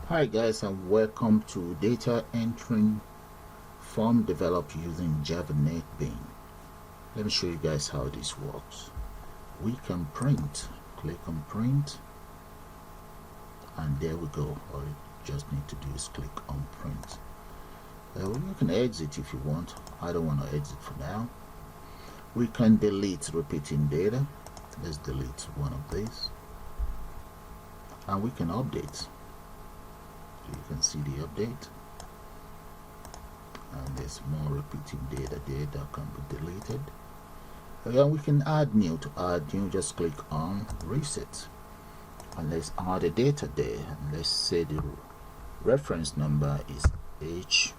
Hi guys, and welcome to data entering form developed using Java NetBeans. Let me show you guys how this works. We can print, click on print, and there we go. All you just need to do is click on print. You can exit if you want. I don't want to exit for now. We can delete repeating data. Let's delete one of these, and we can update. You can see the update, and there's more repeating data there that can be deleted. Again, we can add new. To add new, just click on reset, and let's add the data there. And let's say the reference number is H.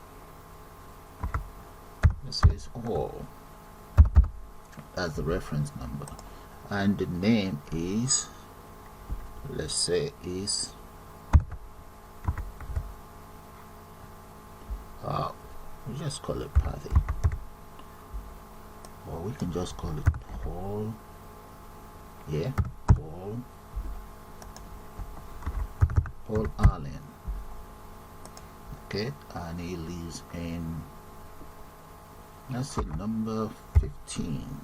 Let's say it's all. That's the reference number, and the name is, let's say, is we just call it Patty, or we can just call it Paul. Yeah, Paul Allen. Okay, and he lives in, let's say, number 15.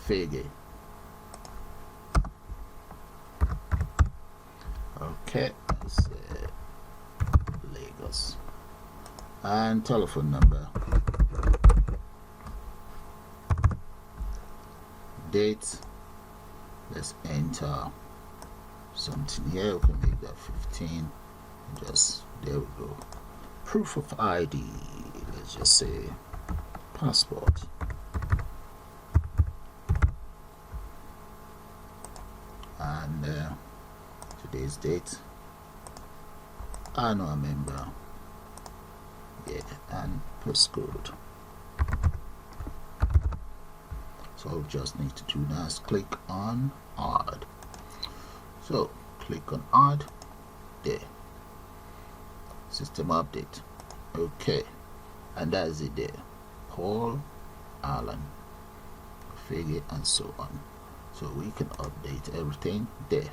Figure. Okay, let's say Lagos, and telephone number, date. Let's enter something here. We can make that 15. Just there we go. Proof of ID. Let's just say passport. And today's date. Annual member. Yeah, and postcode. So all we just need to do now is click on add. So click on add there. System update. Okay, and that's it there. Paul Allen, figure, and so on. So we can update everything there.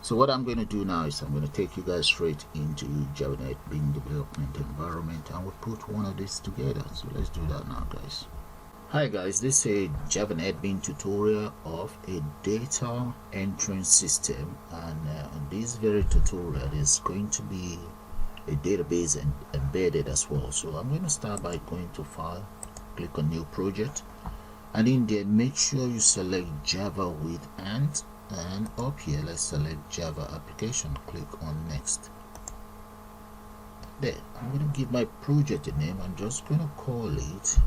So what I'm going to do now is I'm going to take you guys straight into Java NetBeans development environment, and we'll put one of these together. So let's do that now, guys. Hi guys, this is a Java NetBeans tutorial of a data entering system, and in this very tutorial is going to be a database embedded as well. So I'm going to start by going to file, click on new project, and in there make sure you select Java with and up here let's select Java application. Click on next. There, I'm going to give my project a name. I'm just going to call it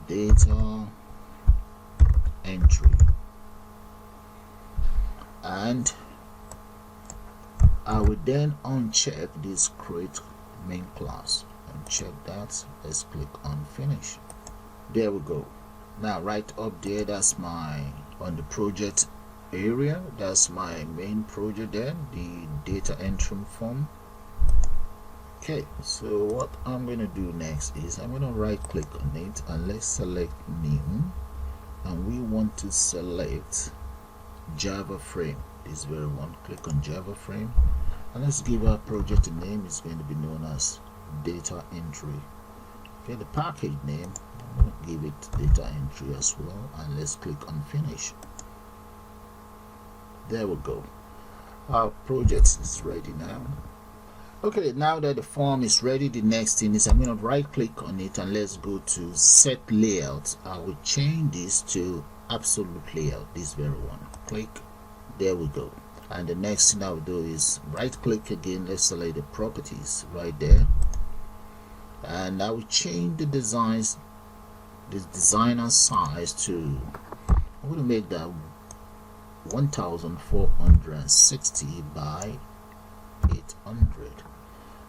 data entry, and I will then uncheck this create main class. Uncheck that. Let's click on finish. There we go. Now right up there, that's my, on the project area, that's my main project there, the data entry form. Okay, so what I'm going to do next is I'm going to right click on it, and let's select new, and we want to select JFrame, this very one. Click on JFrame, and let's give our project a name. It's going to be known as data entry. Okay, the package name, I'm going to give it data entry as well, and let's click on finish. There we go. Our project is ready now. Okay, now that the form is ready, the next thing is I'm going to right click on it, and let's go to set layout. I will change this to absolute layout, this very one. Click. There we go. And the next thing I will do is right click again. Let's select the properties right there, and I will change the designs, the designer size to, I'm going to make that 1460 by 800.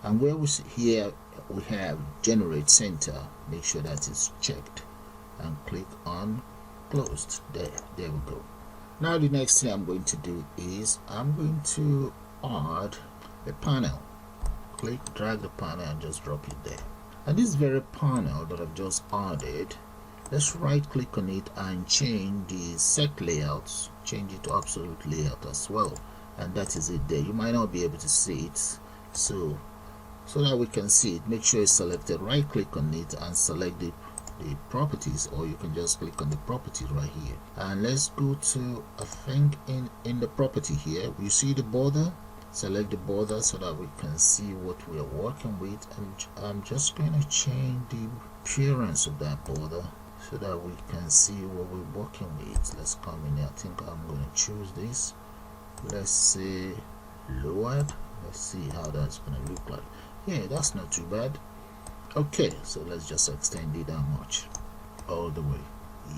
And where we see here we have generate center, make sure that is checked, and click on closed. There we go. Now the next thing I'm going to do is I'm going to add a panel. Click, drag the panel, and just drop it there. And this very panel that I've just added, let's right click on it and change the set layouts, change it to absolute layout as well, and that is it there. You might not be able to see it, so that we can see it, make sure it's selected, right click on it and select the properties, or you can just click on the properties right here. And let's go to, I think in the property here, you see the border, select the border so that we can see what we are working with. And I'm just going to change the appearance of that border so that we can see what we're working with. Let's come in here. I think I'm going to choose this. Let's say lowered. Let's see how that's going to look like. Yeah, that's not too bad. Okay, so let's just extend it that much all the way.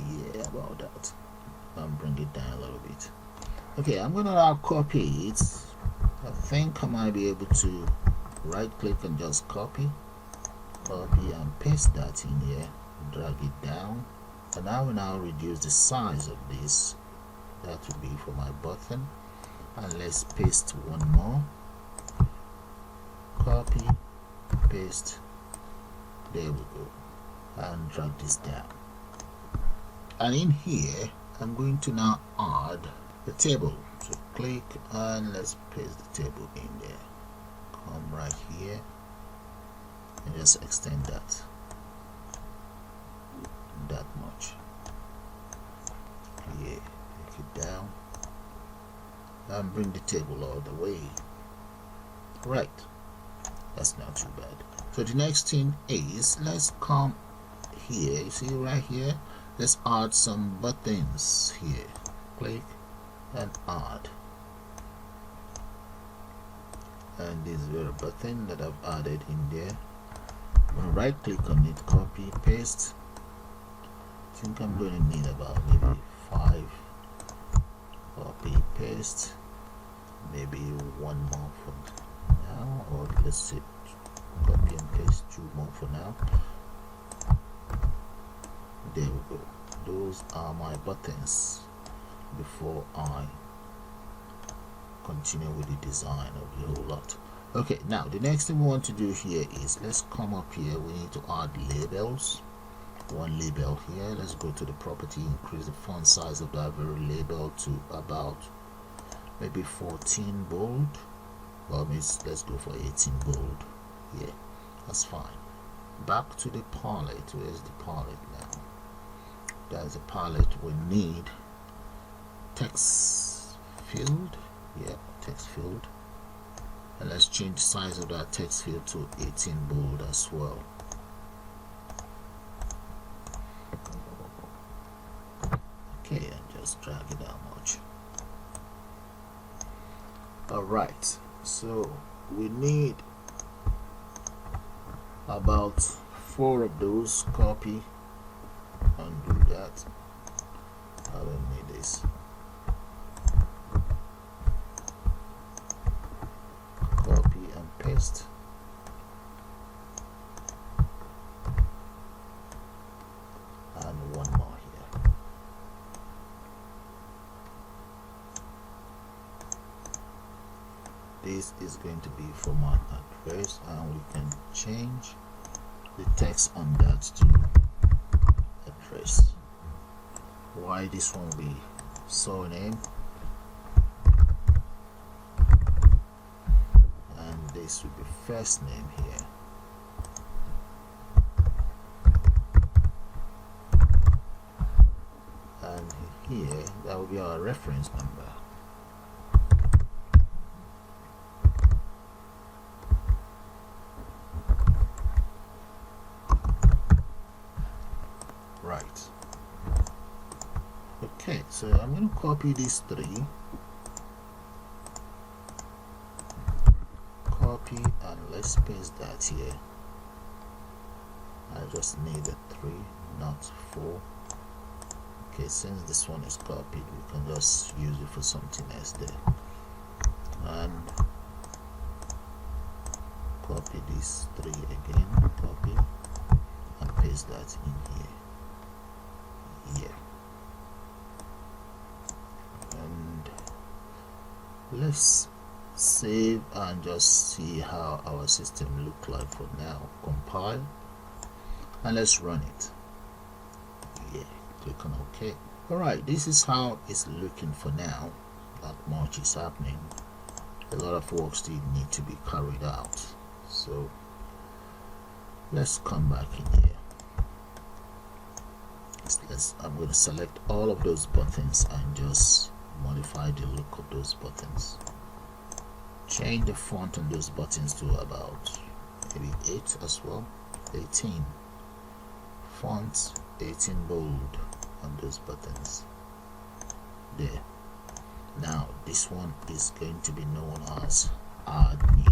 Yeah, about that. And bring it down a little bit. Okay, I'm gonna now copy it. I think I might be able to right click and just copy and paste that in here, drag it down, and I will now reduce the size of this. That will be for my button, and let's paste one more, copy, paste, there we go, and drag this down. And in here I'm going to now add the table. So click and let's paste the table in there. Come right here and just extend that much. Yeah, take it down and bring the table all the way. Right, that's not too bad. So the next thing is, let's come here, you see right here, let's add some buttons here. Click and add, and this very button that I've added in there, I'm going to right click on it, copy, paste. I think I'm going to need about maybe 5, copy, paste, maybe one more for now, or let's say copy and paste 2 more for now. There we go. Those are my buttons before I continue with the design of the whole lot. Okay, now the next thing we want to do here is, let's come up here, we need to add labels. One label here. Let's go to the property, increase the font size of that very label to about maybe 14 bold. Well, let's go for 18 bold. Yeah, that's fine. Back to the palette. Where's the palette now? There's a palette. We need text field. Yeah, text field. And let's change the size of that text field to 18 bold as well. Okay, and just drag it that much. Alright, so we need about 4 of those. Copy and do that. I don't need this. Copy and paste. And one more here. This is going to be for my address, and we can change the text on that to address. Why this one will be surname, and this will be first name here. And here that will be our reference number. Right. Okay, so I'm going to copy these 3. Copy and let's paste that here. I just need a 3, not 4. Okay, since this one is copied, we can just use it for something else there. And copy these 3 again, copy and paste that in here. Yeah, and let's save and just see how our system look like for now. Compile and let's run it. Click on OK. Alright, this is how it's looking for now. Not much is happening. A lot of work still need to be carried out. So let's come back in here. I'm going to select all of those buttons and just modify the look of those buttons. Change the font on those buttons to about maybe 8 as well. 18. Font 18 bold on those buttons. There. Now this one is going to be known as add new.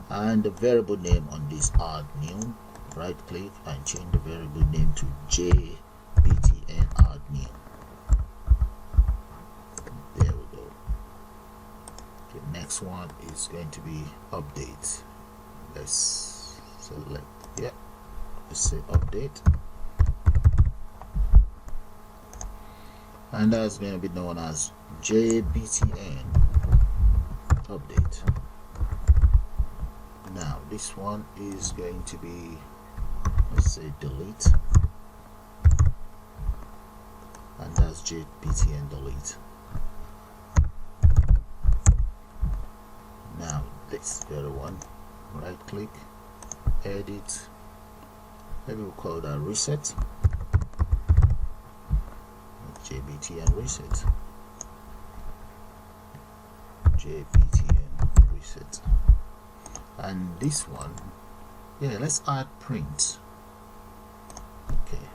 And the variable name on this add new, right click and change the variable name to jbtn add new. There we go. The next one is going to be update. Let's select, yeah, let's say update, and that's going to be known as jbtn update. Now this one is going to be, let's say delete, and that's jbtn delete. Now this very one, right click, edit, maybe we'll call that reset, jbtn reset, jbtn reset. And this one, yeah, let's add print. Okay,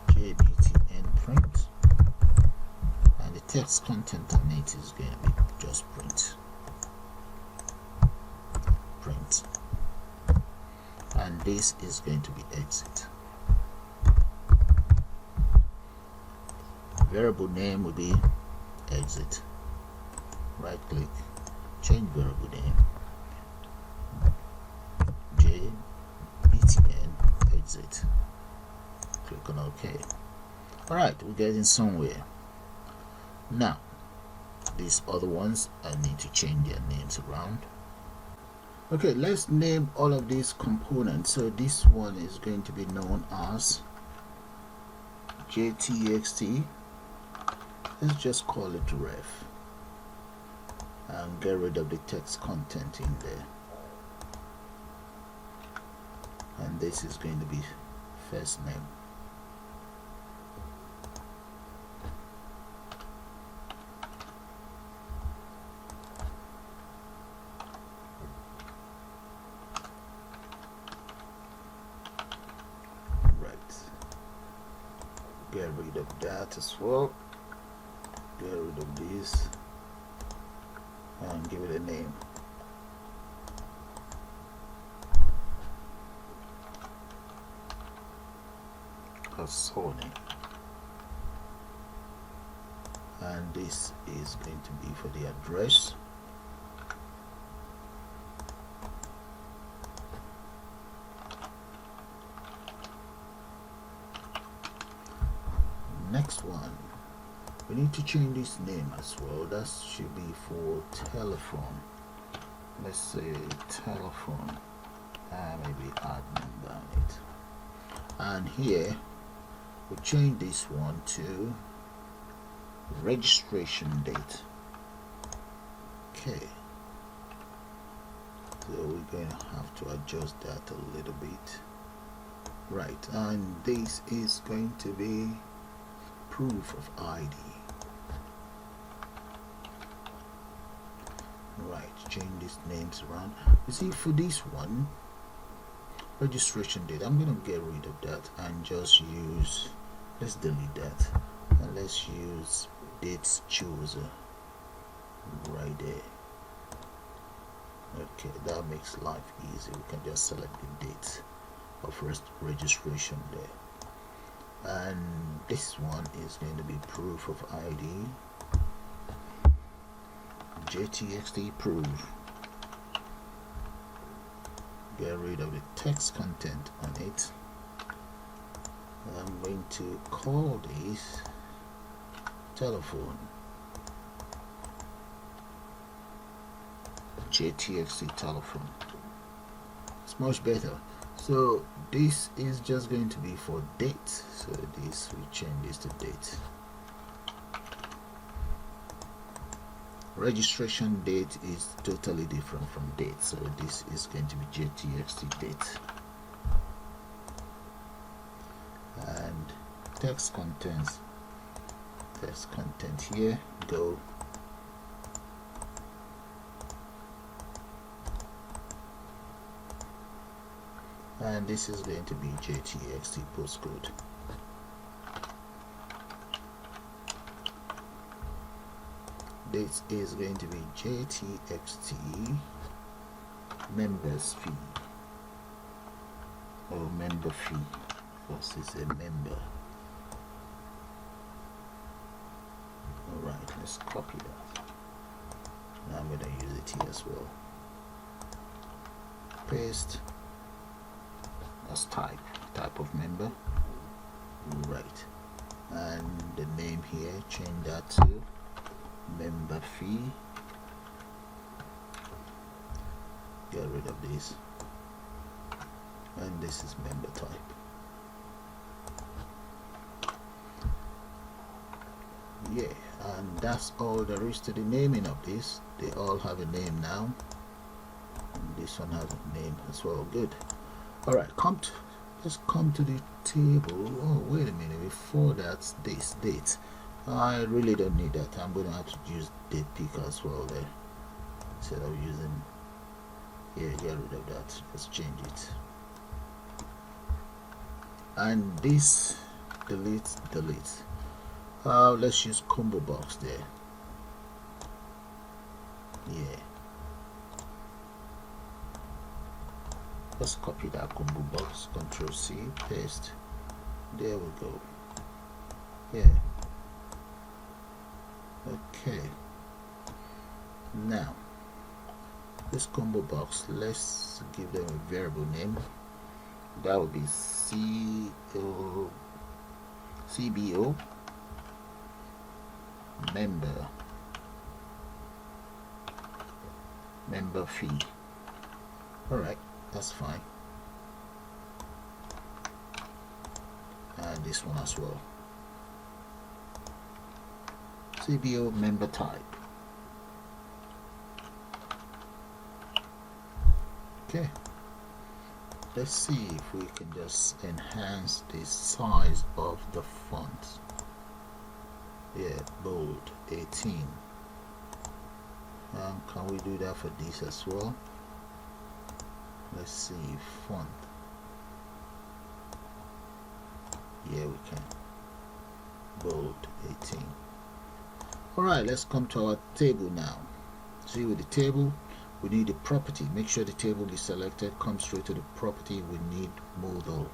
jbtn print, and the text content on it is going to be just print, and this is going to be exit. Variable name will be exit. Right click, change variable name, jbtn exit. Click on OK. Alright, we're getting somewhere. Now these other ones, I need to change their names around. Okay, let's name all of these components. So this one is going to be known as jtxt. Let's just call it ref and get rid of the text content in there. And this is going to be first name. Get rid of that as well. Get rid of this and give it a name. Sony. And this is going to be for the address. Next one, we need to change this name as well. That should be for telephone. Let's say telephone, maybe admin down it. And here we change this one to registration date. Okay, so we're going to have to adjust that a little bit. Right, and this is going to be proof of ID. Right, change these names around. You see, for this one, registration date, I'm going to get rid of that and just use, let's delete that, and let's use dates chooser right there. Okay, that makes life easy. We can just select the date of registration there. And this one is going to be proof of ID, jtxt proof. Get rid of the text content on it. I'm going to call this telephone, jtxt telephone. It's much better. So this is just going to be for date. So this, we change this to date. Registration date is totally different from date, so this is going to be JTXT date. And text content here, go. And this is going to be JTXT postcode. This is going to be JTXT members fee, or member fee, because it's a member. Alright, let's copy that. Now I'm going to use it here as well. Paste. That's type of member. Right. And the name here, change that to member fee. Get rid of this, and this is member type. Yeah, and that's all there is to the naming of this. They all have a name now, and this one has a name as well. Good. All right, let's come to the table. Oh, wait a minute, before that's this date. I really don't need that. I'm going to have to use date pick as well there, instead of using, yeah, get rid of that. Let's change it. And this, delete. Let's use combo box there. Yeah, let's copy that combo box, Control C, paste. There we go. Yeah. Okay, now this combo box, let's give them a variable name. That would be CBO member fee. Alright, that's fine. And this one as well. CBO member type. Okay, let's see if we can just enhance the size of the font. Yeah, bold 18. Can we do that for this as well? Let's see, font. Yeah, we can. Bold 18. Alright, let's come to our table now. See, with the table, we need a property. Make sure the table is selected. Come straight to the property. We need modal.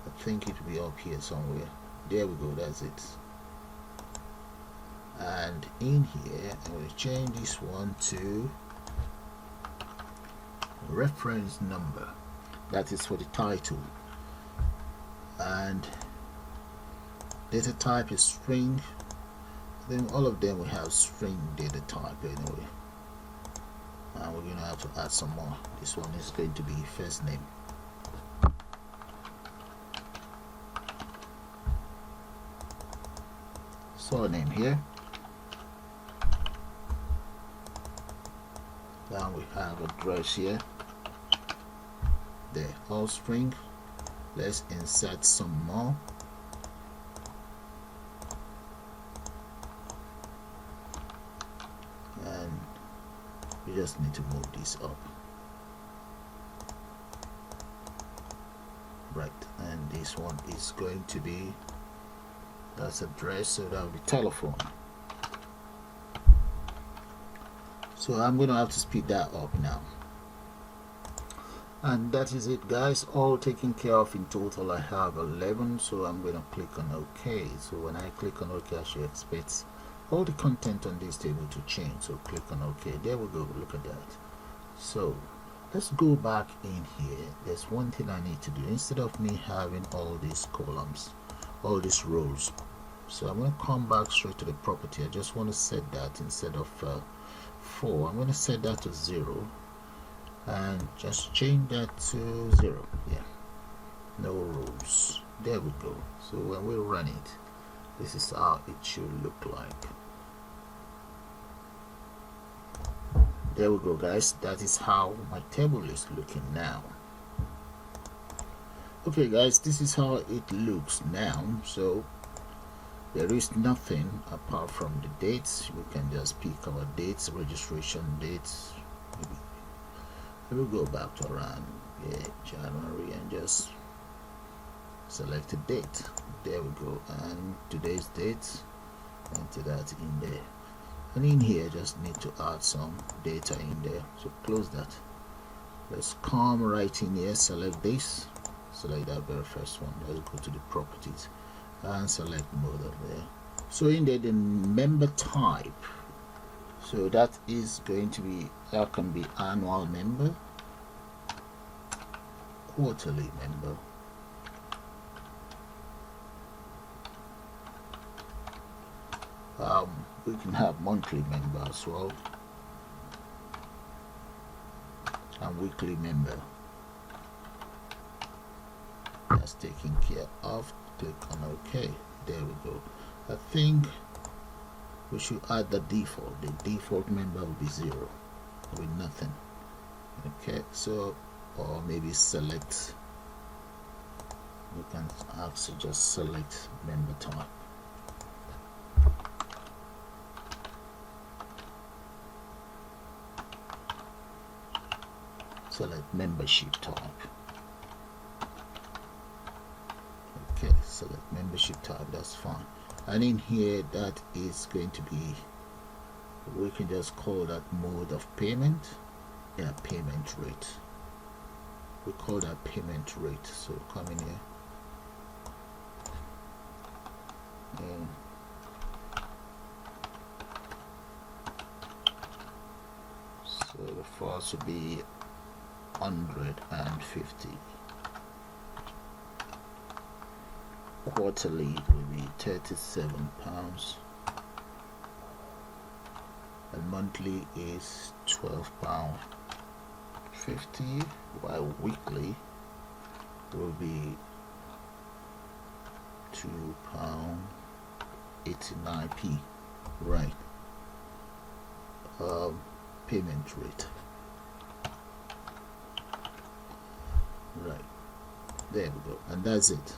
I think it will be up here somewhere. There we go, that's it. And in here, I'm going to change this one to reference number. That is for the title. And data type is string. Then all of them will have string data type anyway. And we're going to have to add some more. This one is going to be first name. Surname here. Now we have address here. There, all string. Let's insert some more. And we just need to move this up. Right, and this one is going to be, that's address, so that will be telephone. So I'm going to have to speed that up now. And that is it, guys, all taken care of. In total I have 11, so I'm going to click on OK. So when I click on OK, I should expect all the content on this table to change. So click on OK. There we go, look at that. So let's go back in here. There's one thing I need to do. Instead of me having all these columns, all these rows, so I'm going to come back straight to the property. I just want to set that, instead of 4, I'm going to set that to 0, and just change that to 0. Yeah, no rules. There we go. So when we run it, this is how it should look like. There we go, guys. That is how my table is looking now. Okay guys, this is how it looks now. So there is nothing apart from the dates. We can just pick our dates, registration dates. Maybe we'll go back to around January and just select a date. There we go, and today's date, enter that in there. And in here just need to add some data in there, so close that. Let's come right in here, select this, select that very first one. Let's go to the properties and select mode of there. So in there, the member type, so that is going to be, that can be annual member, quarterly member, we can have monthly member as well, and weekly member. That's taken care of. Click on OK. There we go. I think we should add the default. The default member will be 0 with nothing. Okay, so, or maybe select, we can actually just select member type. Select membership type. Okay, select membership type, that's fine. And in here, that is going to be, we can just call that mode of payment. Yeah, payment rate. We call that payment rate. So come in here and so the first will be 150. Quarterly it will be £37, and monthly is £12.50, while weekly will be £2.89p. Right. Payment rate. Right, there we go, and that's it.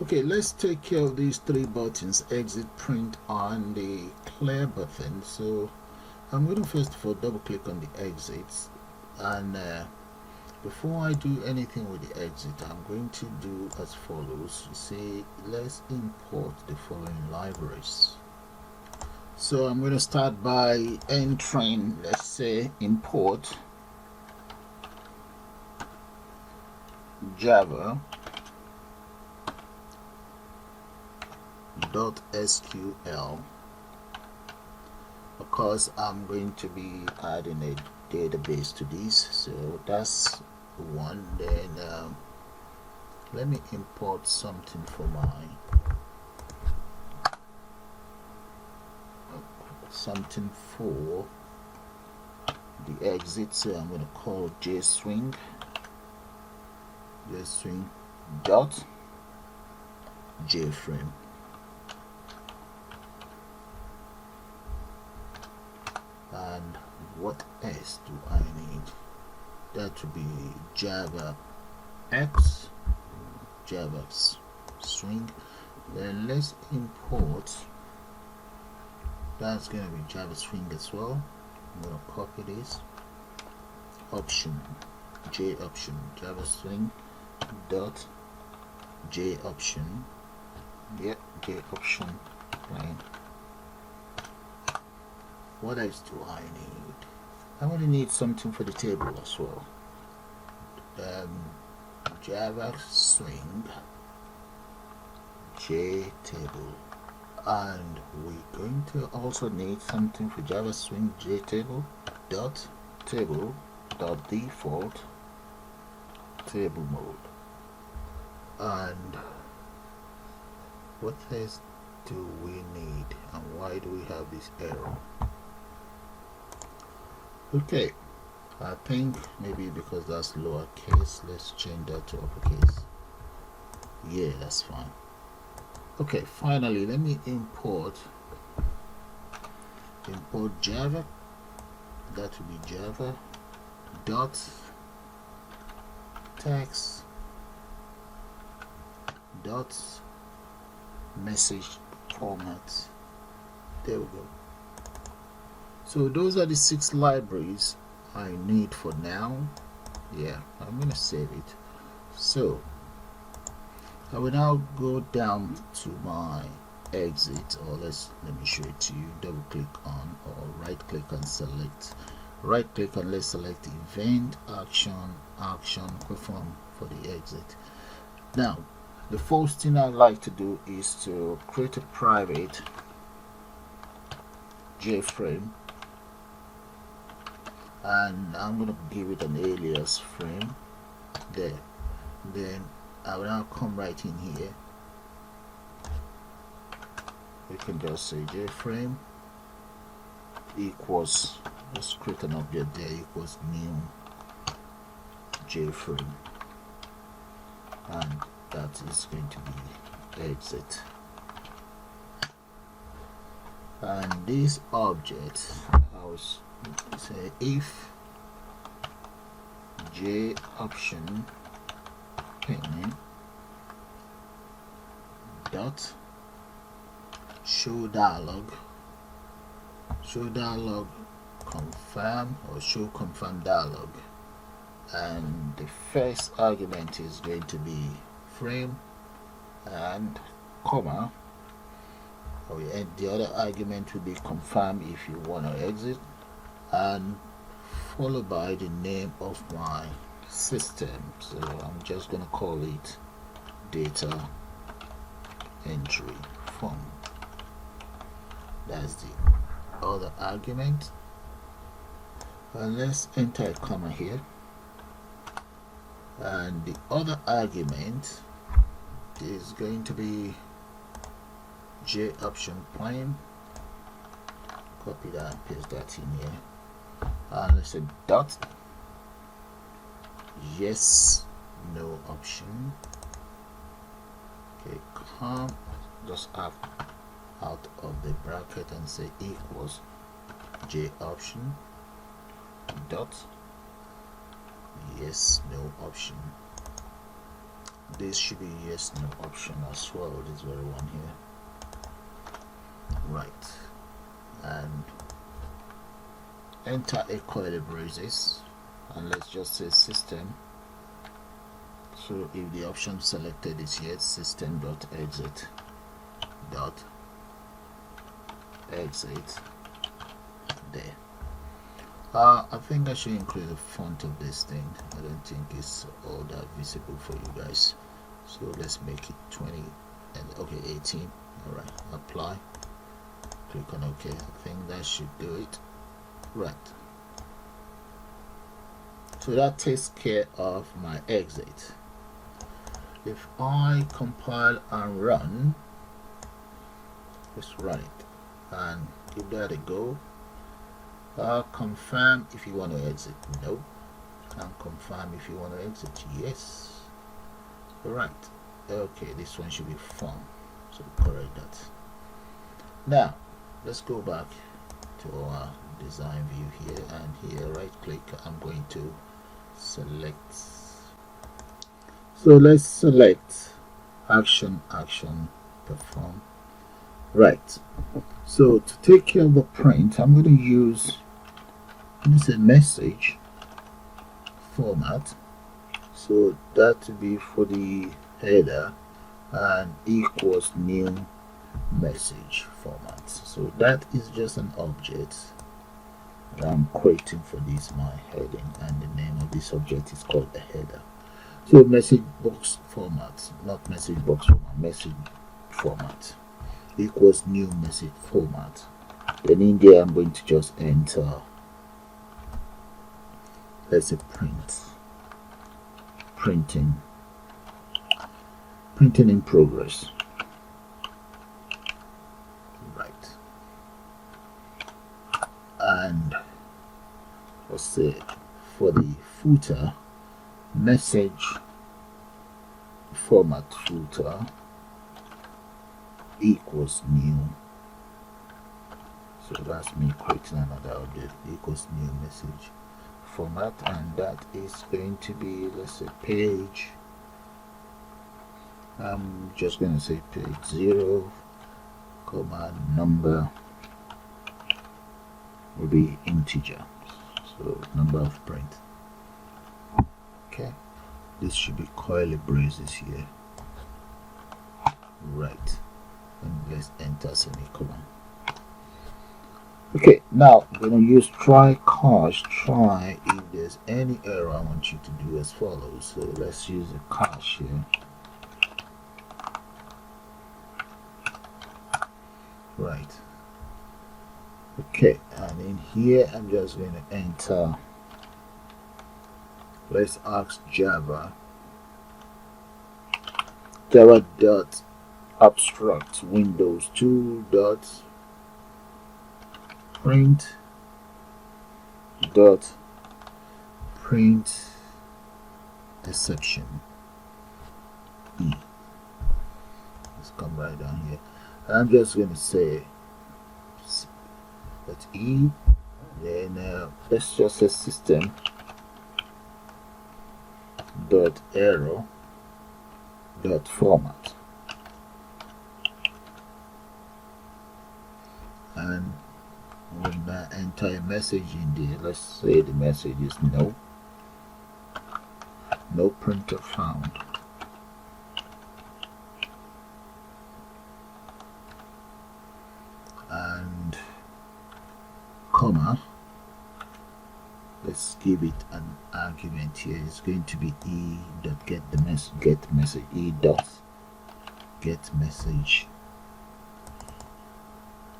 Okay, let's take care of these three buttons: exit, print, and the clear button. So I'm going to first of all double click on the exits, and before I do anything with the exit, I'm going to do as follows. You see, let's import the following libraries. So I'm going to start by entering, let's say, import Java .sql, because I'm going to be adding a database to this, so that's one. Then let me import something for the exit. So I'm going to call JSwing dot JFrame. And what else do I need? That would be Java X, Java Swing. Then let's import, that's going to be Java Swing as well. I'm going to copy this option, J option, Java Swing dot J option. Yep, J option plain. What else do I need? I want to need something for the table as well. Java Swing J table, and we're going to also need something for Java Swing J table dot table dot default table mode. And what else do we need, and why do we have this error? Okay, I think maybe because that's lowercase, let's change that to uppercase. Yeah, that's fine. Okay, finally let me import Java. That will be Java dot text dot message format. There we go. So those are the 6 libraries I need for now. Yeah, I'm gonna save it. So I will now go down to my exit, or let me show it to you. Double click on, or right click and select, right click and let's select event action perform for the exit. Now the first thing I like to do is to create a private JFrame, and I'm going to give it an alias frame there. Then I will now come right in here. We can just say JFrame equals, let's create an object there, equals new JFrame, and that is going to be exit. And this object, I will say if J option payment dot show dialog confirm, or show confirm dialog, and the first argument is going to be frame and comma, and the other argument will be confirm if you want to exit, and followed by the name of my system. So I'm just going to call it data entry form. That's the other argument, and let's enter a comma here, and the other argument is going to be J option plain. Copy that and paste that in here, and let's say dot yes no option. Okay, come just out of the bracket and say equals J option dot yes no option. This should be yes no option as well, this very one here. Right, and enter a curly braces, and let's just say system. So if the option selected is yes, system dot exit there. I think I should include the font of this thing. I don't think it's all that visible for you guys, so let's make it 20 and okay 18. Alright, apply, click on OK. I think that should do it. Right, so that takes care of my exit. If I compile and run, let's run it and give that a go. Confirm if you want to exit, no, and confirm if you want to exit, yes. Right, okay, this one should be fun, so correct that. Now let's go back to our design view here, and here right click, I'm going to select, so let's select action perform. Right, so to take care of the print, I'm going to use, let me say message format, so that to be for the header, and equals new message format. So that is just an object that I'm creating for this my heading, and the name of this object is called the header. So message box format, not message box format, message format equals new message format. Then in there I'm going to just enter, let's say printing in progress. Right, and let's say for the footer, message format footer equals new. So that's me creating another object, equals new message format, and that is going to be, let's say, page. I'm just going to say page 0, comma, number will be integer, so number of print. Okay, this should be curly braces here, right, and let's enter semicolon. Okay, now I'm going to use try cache. Try if there's any error. I want you to do as follows. So let's use a cache here. Right. Okay, and in here I'm just going to enter, let's ask Java dot abstract windows 2 dot print exception e. Let's come right down here. I'm just going to say that e, then let's just say system dot error dot format, and when I enter a message in there, let's say the message is no printer found. And comma, let's give it an argument here. It's going to be e dot get message, e dot get message,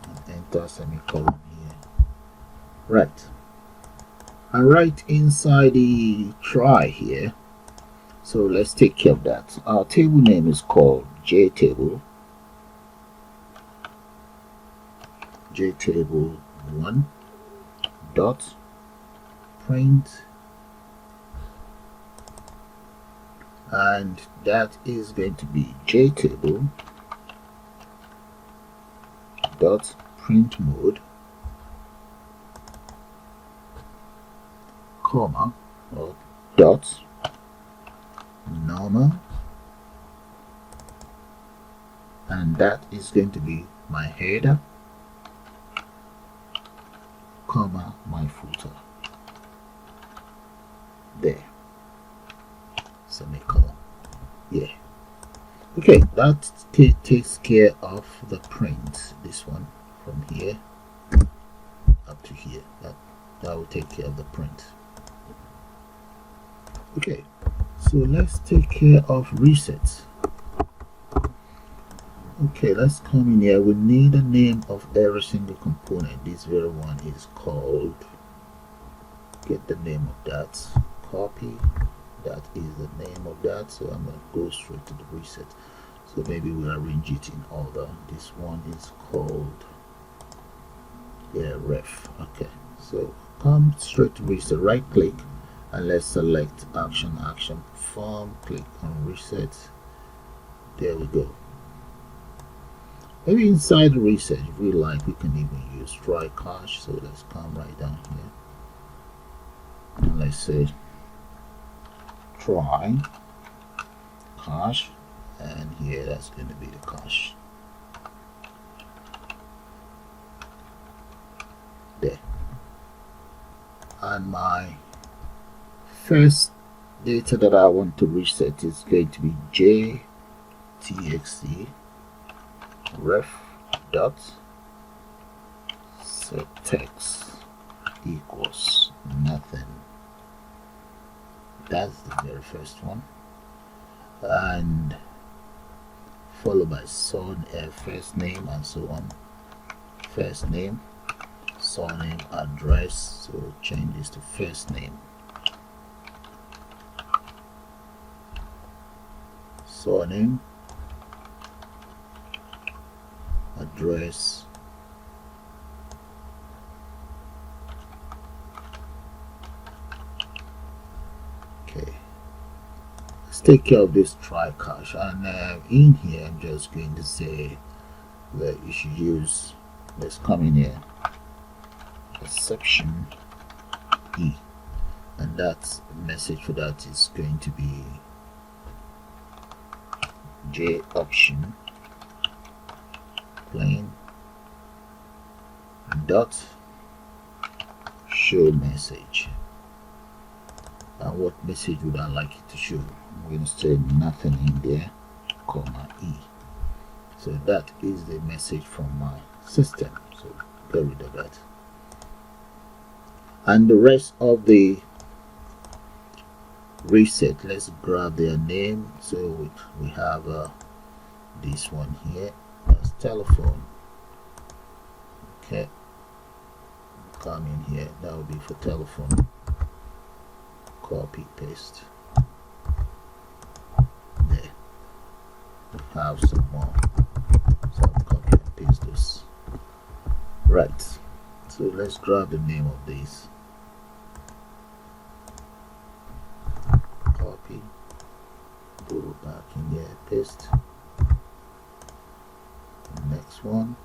and enter semicolon here. Right, and right inside the try here, so let's take care of that. Our table name is called jtable 1 dot print, and that is going to be jtable dot print mode, comma, or dot normal, and that is going to be my header, comma, my footer. There, semicolon. Yeah. Okay, that takes care of the print. This one from here up to here. That will take care of the print. Okay, so let's take care of resets. Okay, let's come in here. We need a name of every single component. This very one is called, get the name of that, copy, that is the name of that. So I'm going to go straight to the reset. So maybe we'll arrange it in order. This one is called, yeah, ref. Okay, so come straight to reset, right click, and let's select action form, click on reset. There we go. Maybe inside the reset, if we like, we can even use try cache. So let's come right down here and let's say try cache, and here that's going to be the cache. There. And my first data that I want to reset is going to be jtxt ref dot set text equals nothing. That's the very first one, and followed by first name and so on. First name, surname, address. So change this to first name, surname, address, okay, let's take care of this try catch, and in here I'm just going to say that you should use, let's come in here, exception E, and that message for that is going to be J option plain dot show message. And what message would I like it to show? I'm going to say nothing in there, comma E. So that is the message from my system, so get rid of that. And the rest of the reset, let's grab their name. So we have this one here, that's telephone. Okay, come in here, that will be for telephone. Copy paste there. We have some more, so I'll copy and paste this. Right, so let's grab the name of this, copy, go back in here, paste. The next one,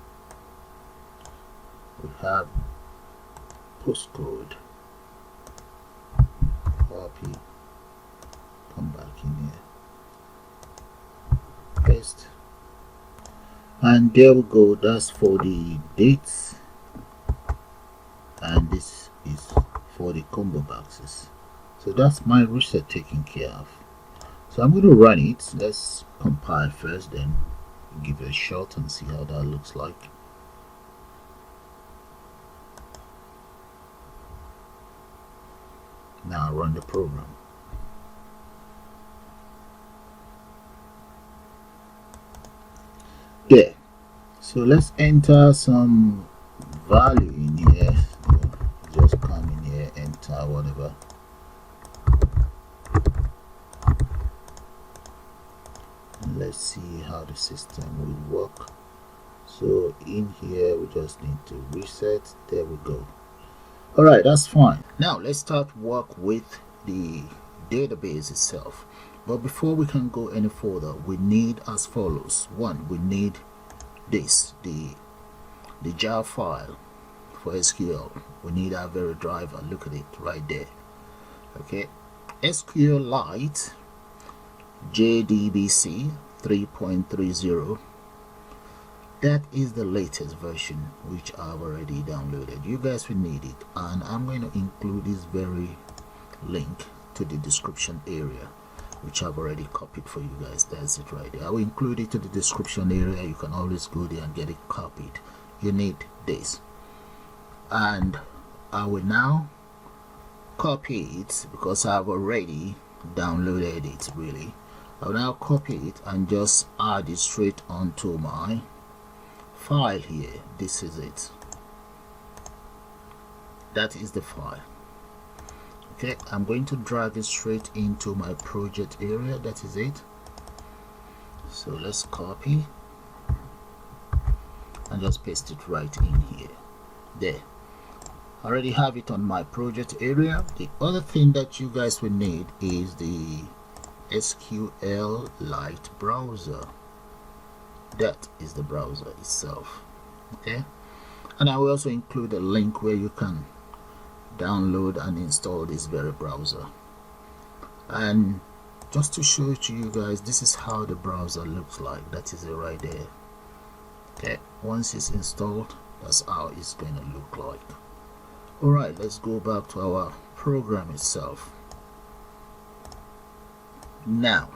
we have postcode, copy, come back in here, paste, and there we go. That's for the dates, and this is for the combo boxes. So that's my reset taken care of. So I'm going to run it. Let's compile first, then give it a shot and see how that looks like. Now run the program. There. So let's enter some value in here. So just come in here, enter whatever. And let's see how the system will work. So in here we just need to reset. There we go. Alright, that's fine. Now let's start work with the database itself. But before we can go any further, we need as follows. One, we need this, the jar file for SQL. We need our very driver. Look at it right there. Okay, SQLite JDBC 3.30. that is the latest version which I've already downloaded. You guys will need it, and I'm going to include this very link to the description area which I've already copied for you guys. That's it right there. I will include it to the description area. You can always go there and get it copied. You need this, and I will now copy it because I've already downloaded it. Really, I will now copy it and just add it straight onto my file here. This is it. That is the file. Okay, I'm going to drag it straight into my project area. That is it. So let's copy and just paste it right in here. There, I already have it on my project area. The other thing that you guys will need is the SQL Lite Browser. That is the browser itself. Okay, and I will also include a link where you can download and install this very browser. And just to show it to you guys, this is how the browser looks like. That is it right there. Okay, once it's installed, that's how it's going to look like. Alright, let's go back to our program itself. Now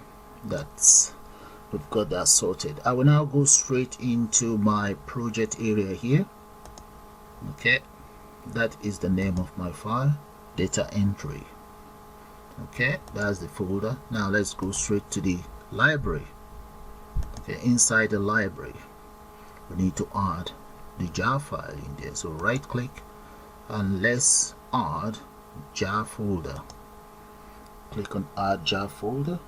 that's we've got that sorted, I will now go straight into my project area here. Okay, that is the name of my file, data entry. Okay, that's the folder. Now let's go straight to the library. Okay, inside the library we need to add the jar file in there. So right click and let's add jar folder. Click on add jar folder,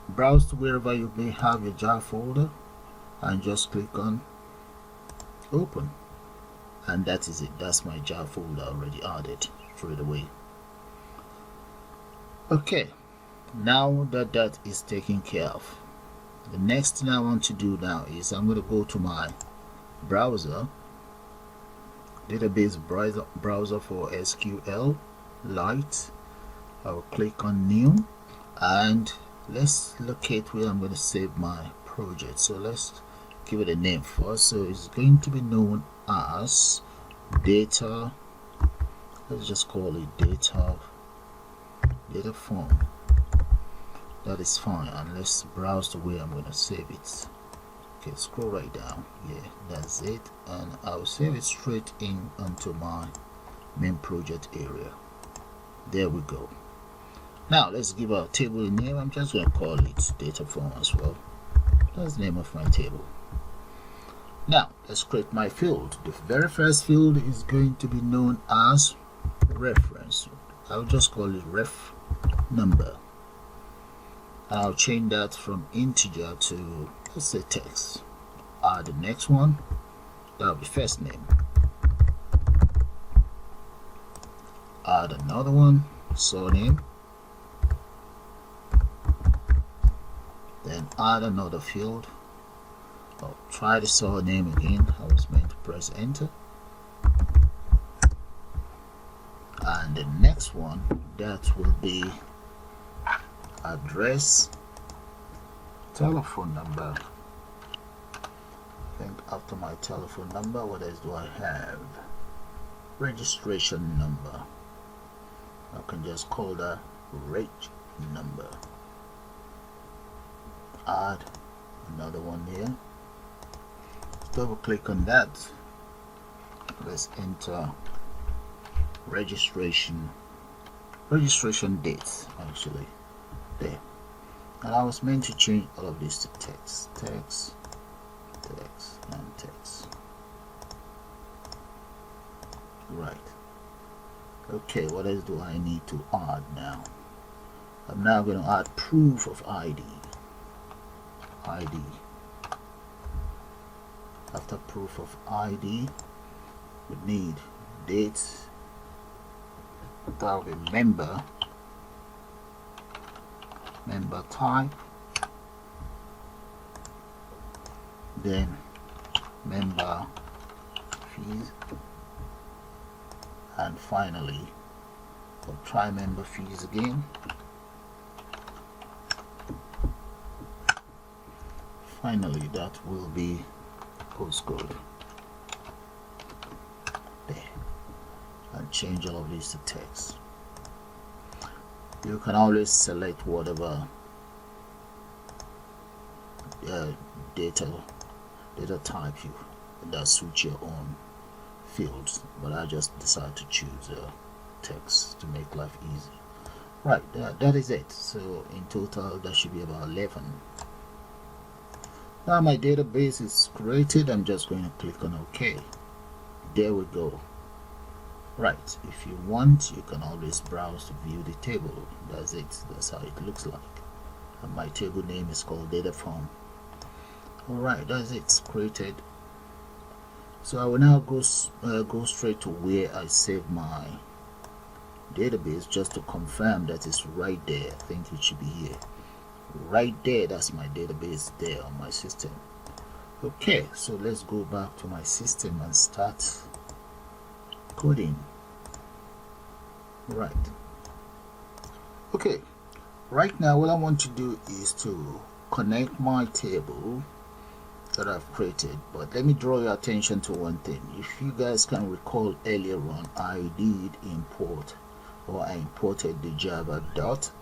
browse to wherever you may have your jar folder and just click on open, and that is it. That's my jar folder already added straight away. Okay, Now that that is taken care of, the next thing I want to do now is I'm going to go to my browser, database browser for SQL Lite. I'll click on new, and let's locate where I'm going to save my project. So let's give it a name first. So it's going to be known as data, let's just call it data form. That is fine, and let's browse the way I'm going to save it. Okay, scroll right down. Yeah, that's it, and I'll save it straight in onto my main project area. There we go. Now let's give our table a name. I'm just going to call it data form as well. That's the name of my table. Now let's create my field. The very first field is going to be known as reference. I'll just call it ref number. I'll change that from integer to, let's say, text. Add the next one, that'll be first name. Add another one, surname. Then add another field. I'll try the surname again. I was meant to press enter. And the next one, that will be address, telephone number. I think after my telephone number, what else do I have? Registration number. I can just call that reg number. Add another one here. Double click on that. Let's enter registration date, actually. There. And I was meant to change all of this to text, and text. Right. Okay, what else do I need to add now? I'm now going to add proof of ID. After proof of ID, we need date. That will be member type, then member fees, and finally we'll try member fees again. Finally, that will be postcode. There. And change all of these to text. You can always select whatever data type that suits your own fields, but I just decided to choose text to make life easy. Right, that is it. So in total, that should be about 11. Now my database is created. I'm just going to click on OK. There we go. Right, if you want, you can always browse to view the table. That's it. That's how it looks like. And my table name is called data form. Alright, that's it. It's created. So I will now go straight to where I save my database, just to confirm that it's right there. I think it should be here. Right there, that's my database there on my system. Okay, so let's go back to my system and start coding. Right. Okay, right now what I want to do is to connect my table that I've created, but let me draw your attention to one thing. If you guys can recall earlier on, I did import, or I imported the java.sql.star.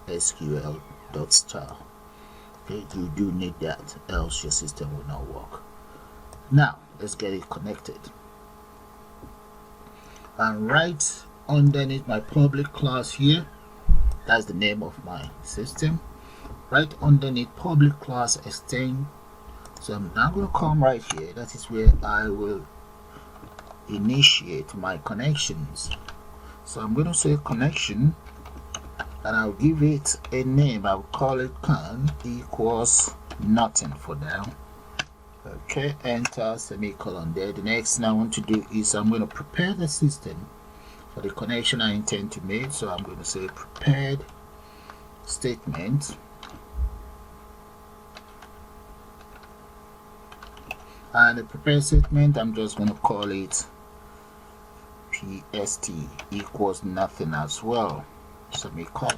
Okay, you do need that, else your system will not work. Now let's get it connected, and right underneath my public class here, that's the name of my system. Right underneath public class extend. So I'm now going to come right here. That is where I will initiate my connections. So I'm going to say connection, and I'll give it a name. I'll call it con equals nothing for now. Okay, enter, semicolon there. The next thing I want to do is I'm going to prepare the system for the connection I intend to make. So I'm going to say prepared statement, and the prepare statement, I'm just going to call it PST equals nothing as well, semicolon.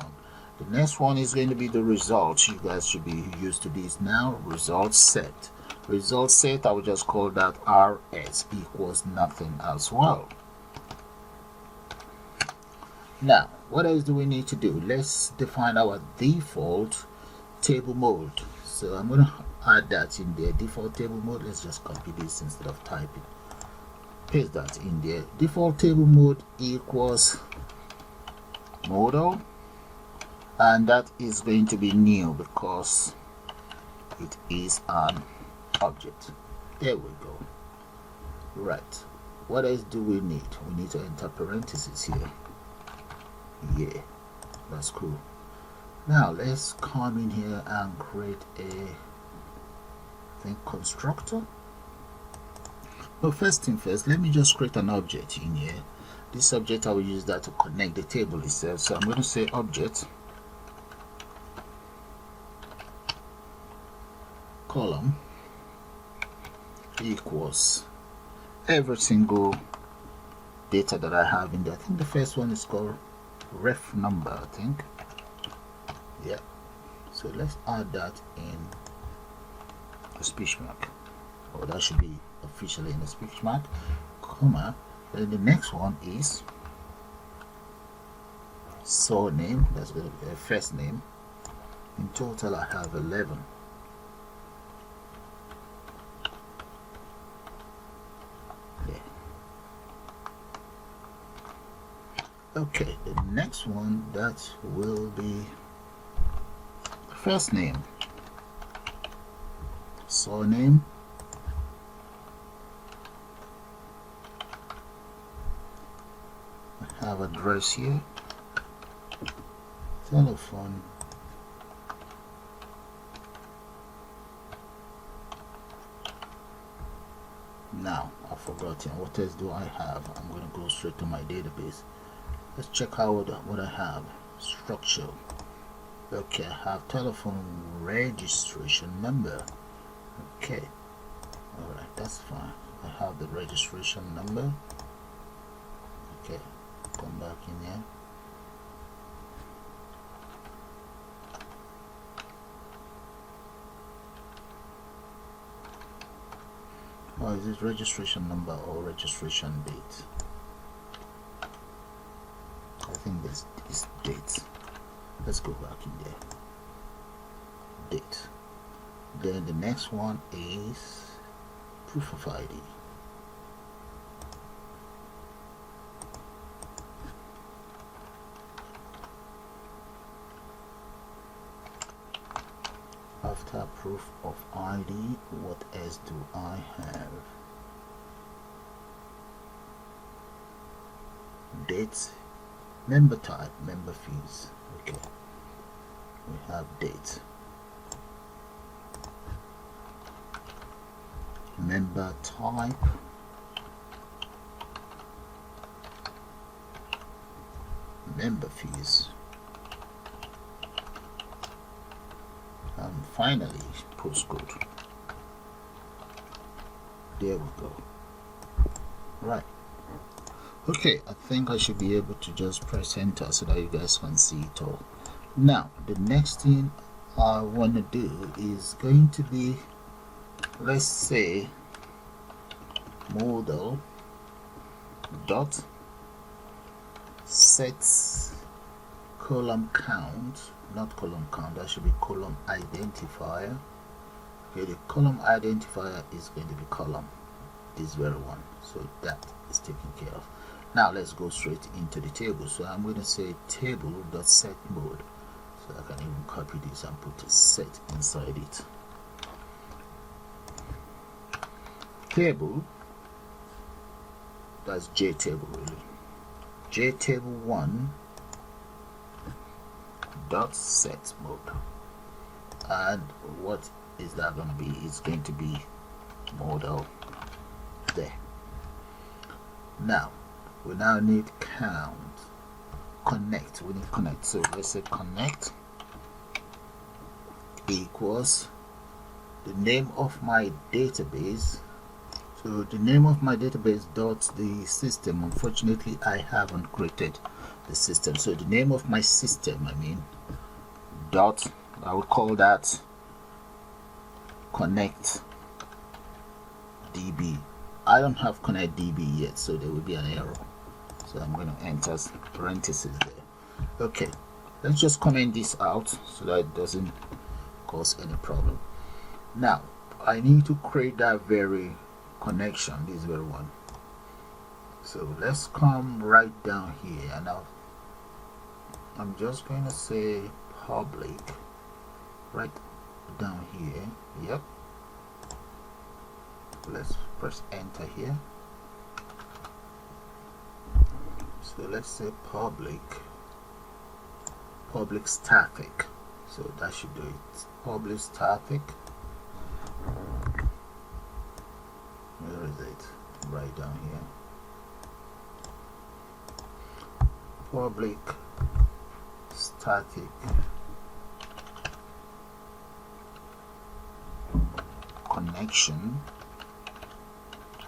The next one is going to be the results. You guys should be used to this now. Result set. Result set, I will just call that RS equals nothing as well. Now, what else do we need to do? Let's define our default table mode. So I'm going to add that in there. Default table mode. Let's just copy this instead of typing. Paste that in there. Default table mode equals modal, and that is going to be new because it is an object. There we go. Right, what else do we need? We need to enter parentheses here. Yeah, that's cool. Now let's come in here and create a constructor. But first thing first, let me just create an object in here. This object, I will use that to connect the table itself. So I'm going to say object column equals every single data that I have in there. I think the first one is called ref number, I think. Yeah, so let's add that in a speech mark, or that should be officially in a speech mark, comma. Then the next one is surname. That's going to be a first name. In total I have 11. Okay, the next one, that will be first name, surname, I have address here, telephone, now I've forgotten what else do I have. I'm going to go straight to my database. Let's check out what I have. Structure. Okay, I have telephone registration number. Okay, alright, that's fine. I have the registration number. Okay, come back in here. Oh, is it registration number or registration date? I think this is date. Let's go back in there. Date. Then the next one is proof of ID. After proof of ID, what else do I have? Dates. Member type, member fees. Okay, we have date, member type, member fees, and finally postcode. There we go. Right. Okay, I think I should be able to just press enter so that you guys can see it all. Now, the next thing I want to do is going to be, let's say, model dot set column count, not column count, that should be column identifier. Okay, the column identifier is going to be column, this very one, so that is taken care of. Now let's go straight into the table. So I'm going to say table.set mode. So I can even copy this and put a set inside it. Table, that's JTable really. JTable1 dot set mode. And what is that going to be? It's going to be model there. Now we now need count, connect. We need connect. So let's say connect equals the name of my database. So the name of my database dot the system. Unfortunately, I haven't created the system, so the name of my system, dot, I will call that connect db. I don't have connect db yet, so there will be an error, so I'm going to enter parentheses there. Okay, let's just comment this out so that it doesn't cause any problem. Now I need to create that very connection, this very one. So let's come right down here, and now I'm just going to say public right down here. Yep, let's press enter here. So let's say public static. So that should do it. Public static. Where is it? Right down here. Public static connection,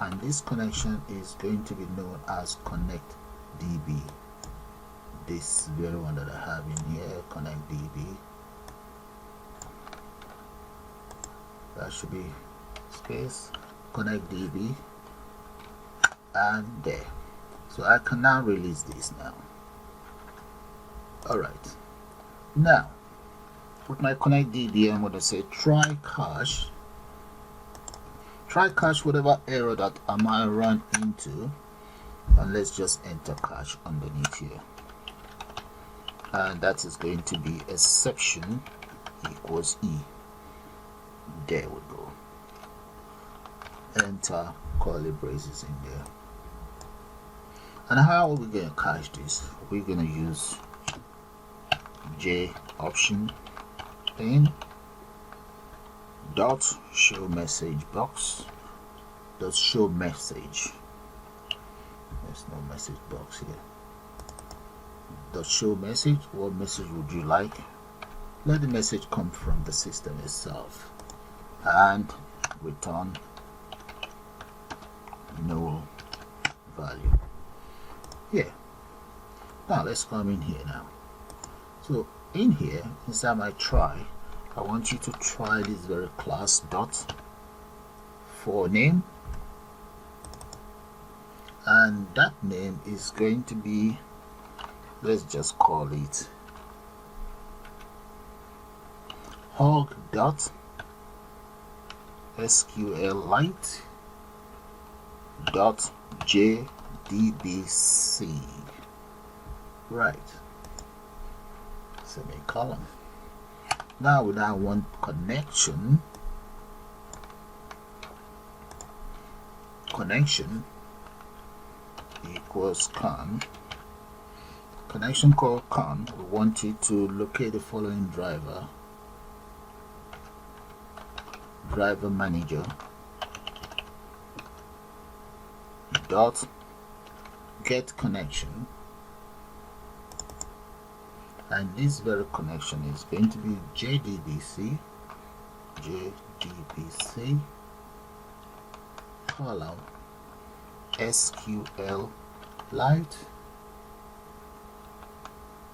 and this connection is going to be known as connect db. This very one that I have in here, connect db. That should be space connect db, and there. So I can now release this now. Alright, now with my connect db, I'm going to say try catch whatever error that I might run into, and let's just enter catch underneath here, and that is going to be exception equals e. There we go. Enter curly braces in there. And how are we going to catch this? We're going to use J option in dot show message box dot show message. There's no message box here. Dot show message. What message would you like? Let the message come from the system itself, and return null value. Yeah. Now let's come in here now. So in here, inside my try, I want you to try this very class dot for name, and that name is going to be, let's just call it hog dot SQLite dot JDBC. Right, semicolon. Now we now want connection equals con. Connection called con, we want you to locate the following driver manager dot get connection, and this very connection is going to be JDBC column SQL Lite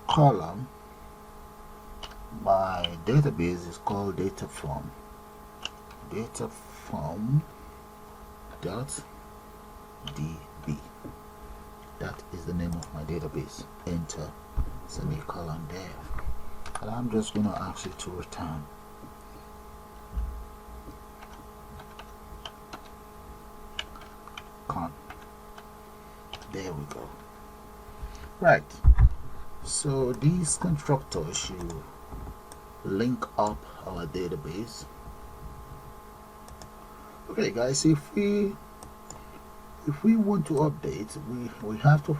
column. My database is called dataform dot db. That is the name of my database. Enter semicolon there, and I'm just going to ask it to return con. There we go. Right, so these constructors should link up our database. Okay guys, if we want to update, we have to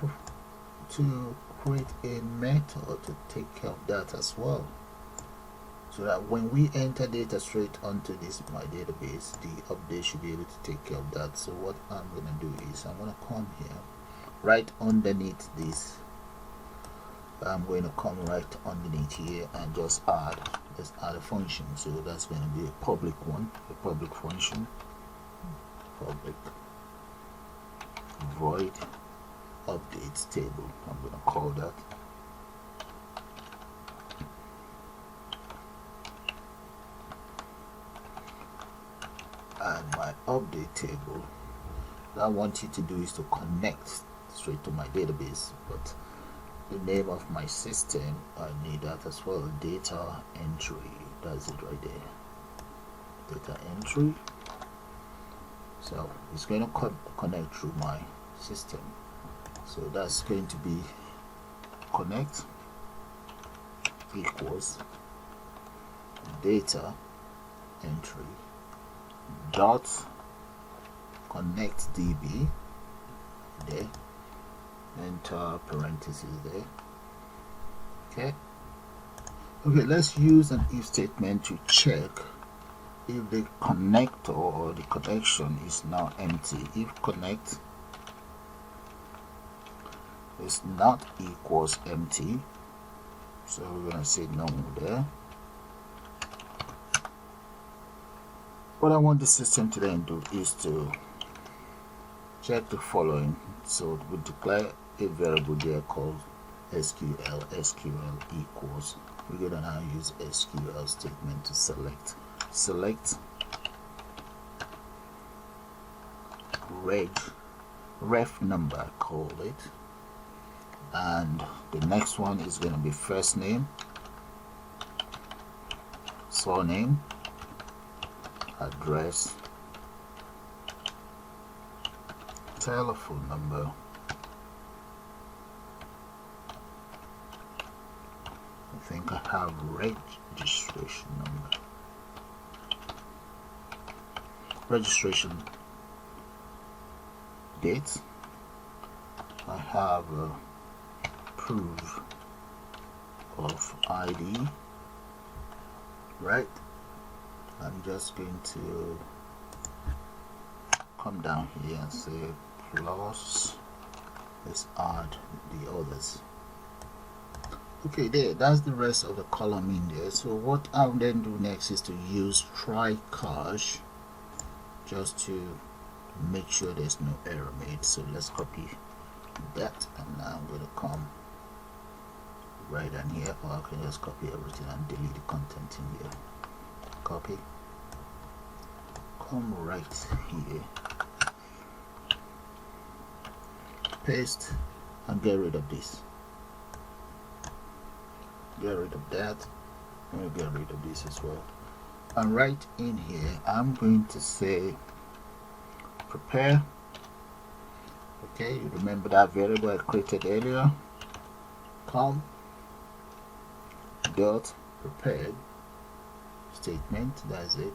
create a method to take care of that as well, so that when we enter data straight onto this my database, the update should be able to take care of that. So what I'm going to do is I'm going to come here right underneath this I'm going to come right underneath here and just let's add a function. So that's going to be a public one, a public function, public void updates table. I'm going to call that. And my update table, what I want you to do is to connect straight to my database, but the name of my system, I need that as well. Data entry, that's it right there. Data entry. So it's going to connect through my system. So that's going to be connect equals data entry dot connect db there, enter parentheses there. Okay, let's use an if statement to check if the connector or the connection is now empty. If connect is not equals empty, so we're going to say no there. What I want the system to then do is to check the following. So we declare a variable there called SQL equals. We're going to now use SQL statement to select ref number, call it, and the next one is going to be first name, surname, address, telephone number, I think I have registration number, registration date, I have a proof of ID, right? I'm just going to come down here and say plus, let's add the others. Okay, that's the rest of the column in there. So what I'll then do next is to use try catch just to make sure there's no error made. So let's copy that, and now I'm going to come right in here, or I can just copy everything and delete the content in here. Copy, come right here, paste, and get rid of this. Get rid of that. I'm going to get rid of this as well. And right in here, I'm going to say prepare. Okay, you remember that variable I created earlier? Com dot prepared statement, that's it.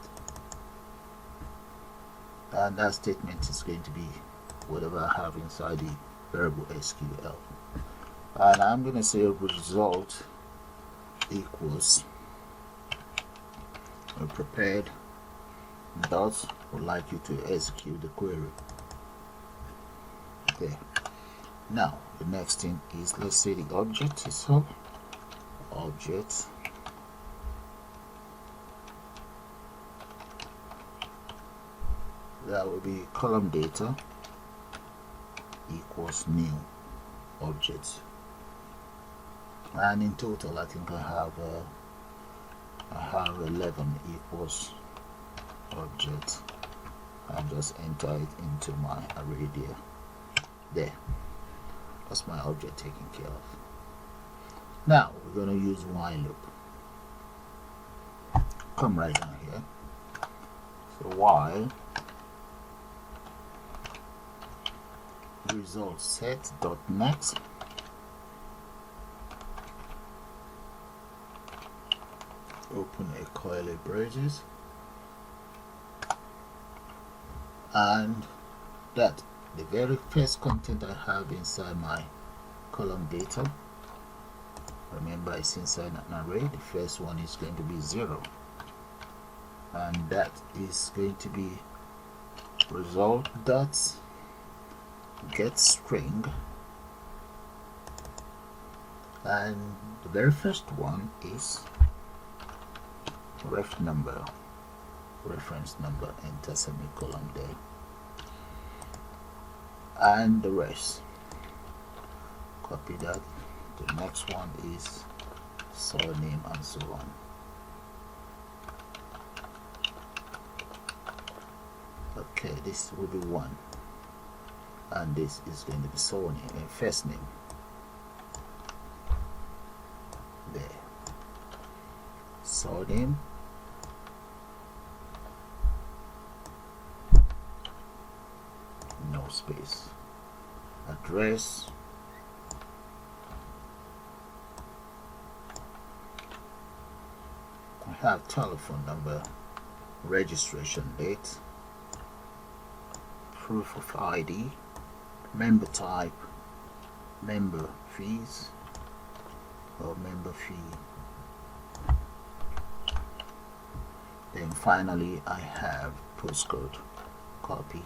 And that statement is going to be whatever I have inside the variable SQL. And I'm going to say result equals prepared dot would like you to execute the query. There. Now the next thing is, let's say the object itself. Object that will be column data equals new objects, and in total I think I have 11 equals object, and just enter it into my array there. That's my object taken care of. Now we're going to use while loop. Come right down here. So while result set dot next, open a curly braces, and that the very first content I have inside my column data, remember it's inside an array, the first one is going to be 0, and that is going to be result dot get string And the very first one is ref number, reference number, enter semicolon there, and the rest. Copy that. The next one is surname and so on. Okay, this will be one, and this is going to be surname and first name. There, surname, no space, address, I have telephone number, registration date, proof of ID, member type, member fees or member fee. Then finally I have postcode. Copy,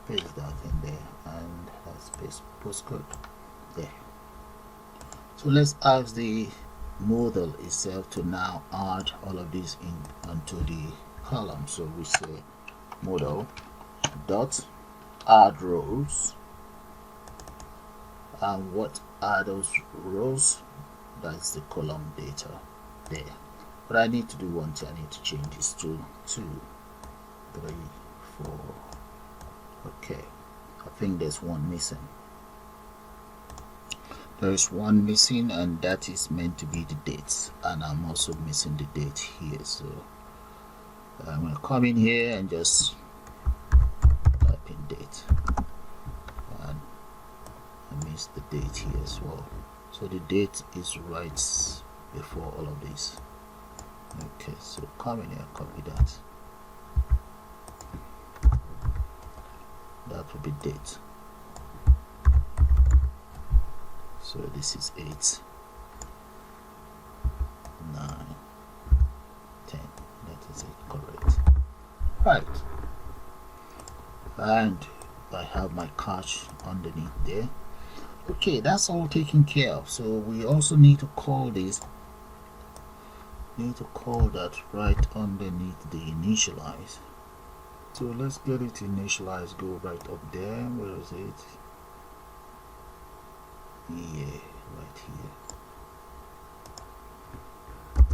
paste that in there, and let's paste postcode there. So let's ask the model itself to now add all of this in onto the column. So we say model dot add rows, and what are those rows? That's the column data there. But I need to do one thing. I need to change this to 2, 3, 4. Okay, I think there's one missing. There is one missing, and that is meant to be the dates, and I'm also missing the date here. So I'm going to come in here and just type in date, and I missed the date here as well. So the date is right before all of this. Okay, so come in here, copy that. That will be date. So this is 8, 9, 10. That is it, correct. Right. And I have my cache underneath there. Okay, that's all taken care of. So we also need to call this. Need to call that right underneath the initialize. So let's get it initialized. Go right up there. Where is it? Yeah, right here.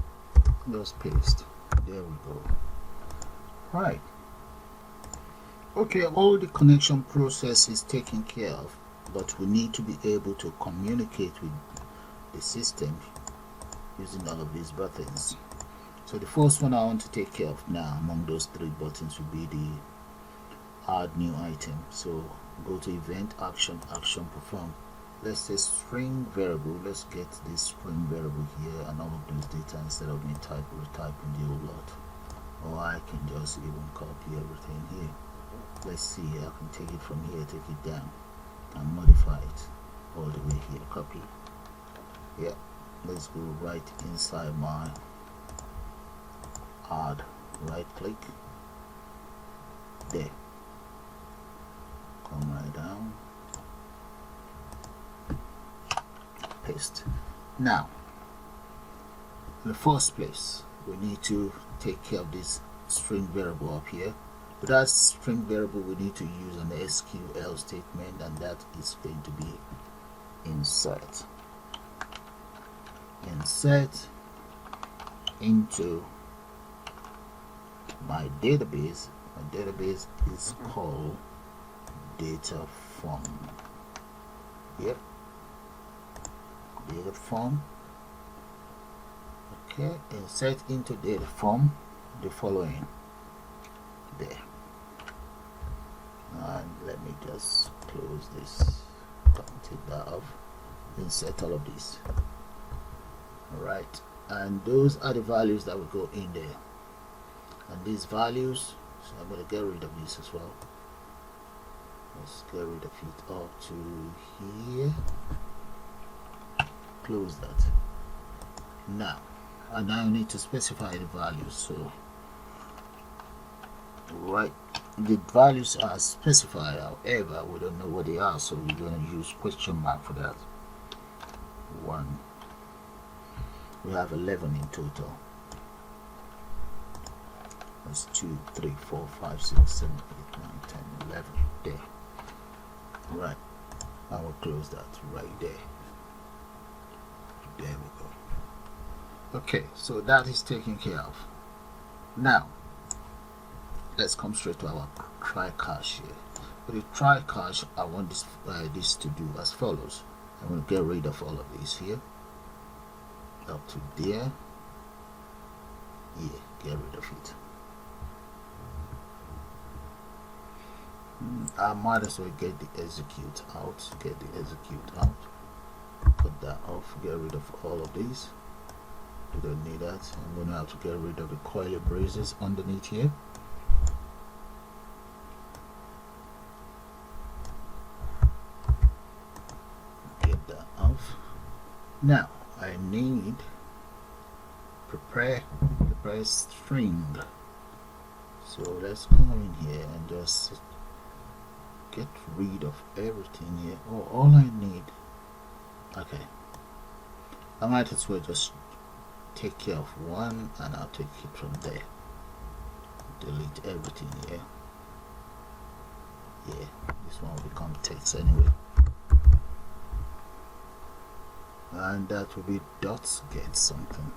Just paste. There we go. Right. Okay, all the connection process is taken care of, but we need to be able to communicate with the system using all of these buttons. So the first one I want to take care of now among those 3 buttons will be the add new item. So go to event, action, action, perform. Let's say string variable. Let's get this string variable here and all of those data instead of me retyping the whole lot. Or I can just even copy everything here. Let's see, I can take it from here, take it down, and modify it all the way here. Copy. Yeah, let's go right inside my add, right click there, come right down, paste. Now in the first place we need to take care of this string variable up here. But that string variable we need to use an SQL statement, and that is going to be insert into my database. My database is called data form. Yep, data form. Okay, insert into data form the following there. And let me just close this, take that off, insert all of this. Alright, and those are the values that will go in there, and these values, so I'm going to get rid of this as well. Let's get rid of it up to here, close that. Now I now need to specify the values. So right, the values are specified, however we don't know what they are, so we're going to use question mark for that. 1. We have 11 in total. That's 2, 3, 4, 5, 6, 7, 8, 9, 10, 11. There. Right. I will close that right there. There we go. Okay, so that is taken care of. Now, let's come straight to our try catch here. For the try catch, I want this to do as follows. I'm going to get rid of all of these here. Up to there. Yeah, get rid of it. I might as well get the execute out. Get the execute out. Put that off. Get rid of all of these. We don't need that. I'm going to have to get rid of the curly braces underneath here. Get that off. Now I need prepare string. So let's come in here and just get rid of everything here. Oh, all I need. Okay. I might as well just take care of one and I'll take it from there. Delete everything here. Yeah, this one will become text anyway. And that will be dots get something.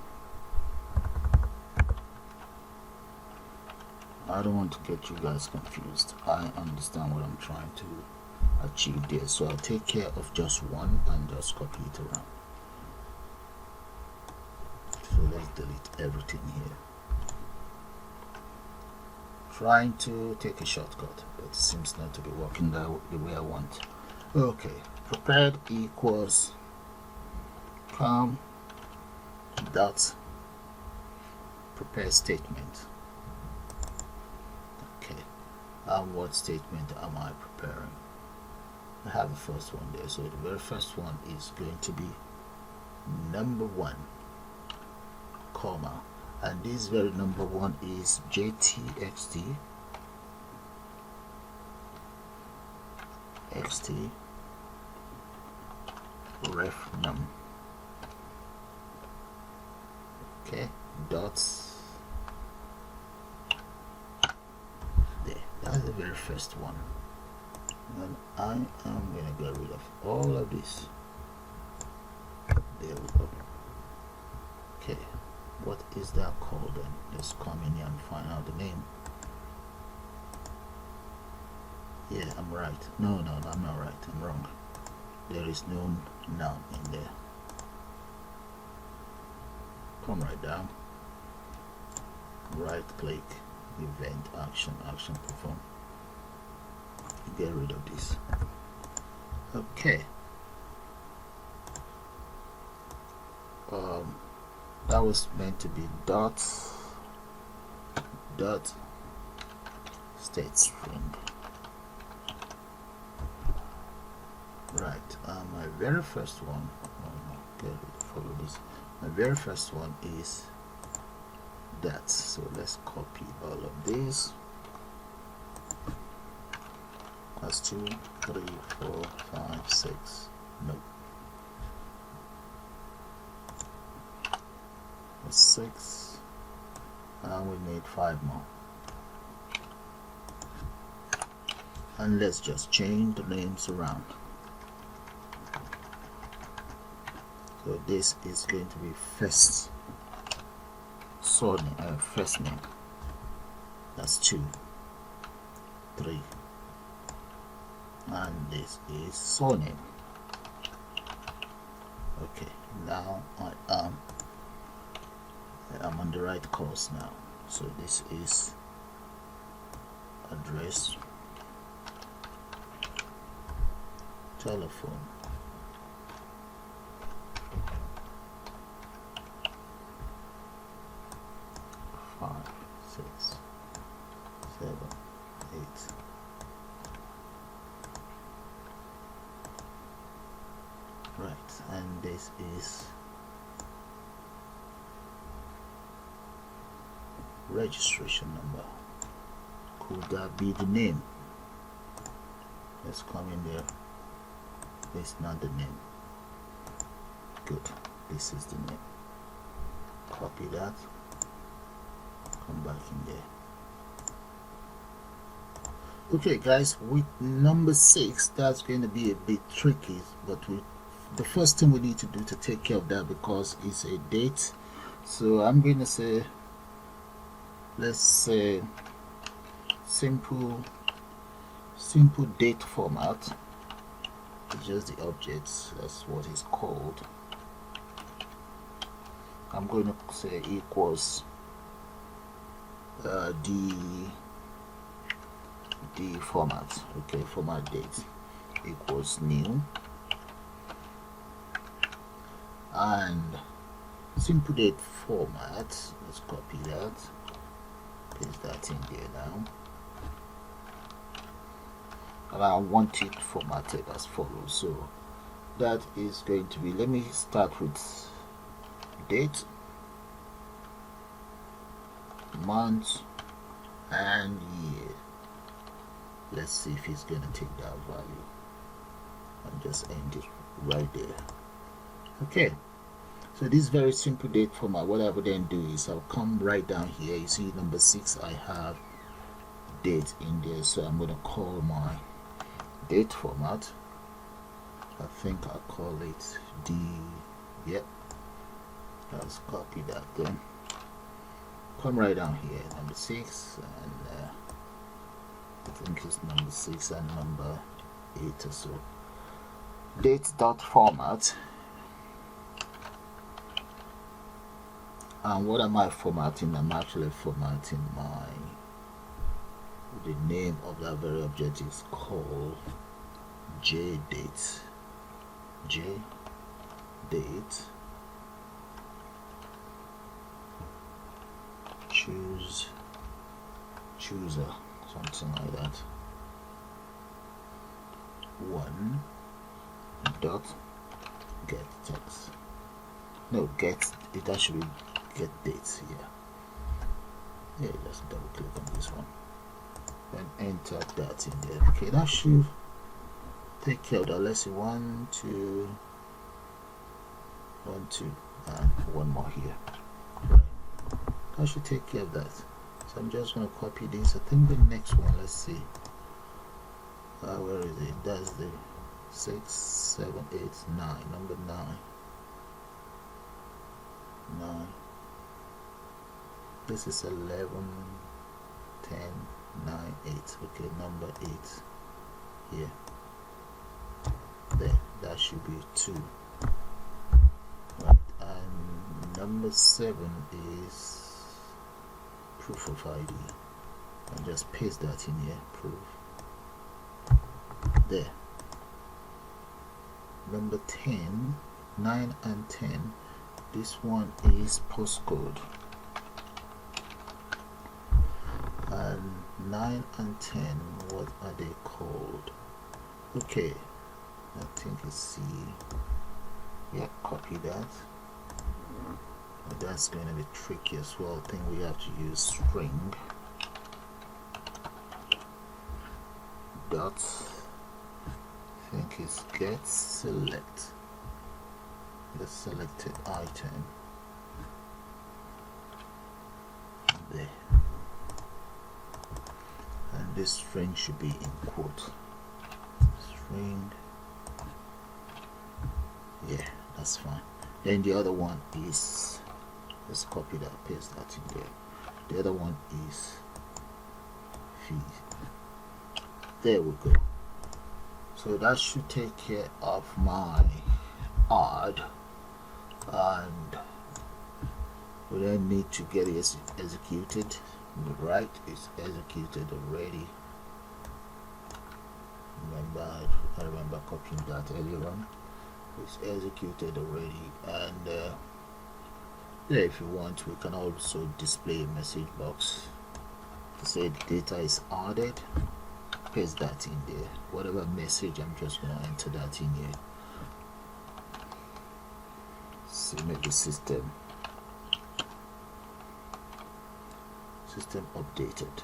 I don't want to get you guys confused. I understand what I'm trying to achieve there. So I'll take care of just one and just copy it around. So let's delete everything here. Trying to take a shortcut, but it seems not to be working the way I want. Okay, prepared equals com dot prepare statement. Okay, and what statement am I preparing? I have the first one there, so the very first one is going to be number 1, comma, and this very number 1 is jtxt ref num. Okay, dots there. That's the very first one. And I am going to get rid of all of this. There we go. Okay, what is that called then? Let's come in here and find out the name. Yeah, I'm right. No, I'm not right. I'm wrong. There is no noun in there. Come right down. Right click, event, action perform. Get rid of this. Okay. That was meant to be dot state string. Right. My very first one. Follow this. My very first one is that. So let's copy all of these. That's 2, 3, 4, 5, 6. Nope. That's 6. And we need 5 more. And let's just change the names around. So this is going to be first surname, first name. That's 2, 3. And this is surname. Okay, now I'm on the right course now. So this is address, telephone, five, 6, 7, 8. Right, and this is registration number. Could that be the name? Let's come in there. It's not the name. good. This is the name. Copy that, come back in there. Okay guys, with number 6, that's going to be a bit tricky, but the first thing we need to do to take care of that, because it's a date, so I'm going to say, let's say simple date format. It's just the objects, that's what it's called. I'm going to say equals the format. Okay, format date equals new, and simple date format, let's copy that, paste that in there now, and I want it formatted as follows. So that is going to be, let me start with date, month, and year. Let's see if he's going to take that value, and just end it right there. Okay, so this very simple date format, what I would then do is I'll come right down here. You see number 6, I have date in there, so I'm going to call my date format, I think I'll call it let's copy that then, come right down here, number 6, and I think it's number 6 and number 8 or so. Date dot format, and what am I formatting? I'm actually formatting the name of that very object is called JDate. JDate chooser, something like that. 1 dot get text. No, get it. That should be get dates here. Yeah, just double click on this one and enter that in there. Okay, that should take care of that. Let's see, 1 2 1 2 and one more here. Right, that should take care of that. So I'm just going to copy this. I think the next one, let's see, where is it? That's the 6 7 8 9, number 9. This is 11 10 9 8. Okay, number 8 here. There, that should be 2. Right, and number 7 is proof of ID, and just paste that in here, proof. There. Number 10, 9 and 10, this one is postcode, and 9 and 10, what are they called? Okay, I think it's C. Yeah, copy that. But that's going to be tricky as well. I think we have to use string dot, I think it's get select the selected item. There, and this string should be in quote. String, yeah, that's fine. Then the other one is, let's copy that, paste that in there. The other one is feed. There we go. So that should take care of my add, and we then need to get it executed. Right, it's executed already. I remember copying that earlier on. It's executed already, and yeah, if you want, we can also display a message box to say the data is added. Paste that in there, whatever message, I'm just going to enter that in here. See, maybe system updated.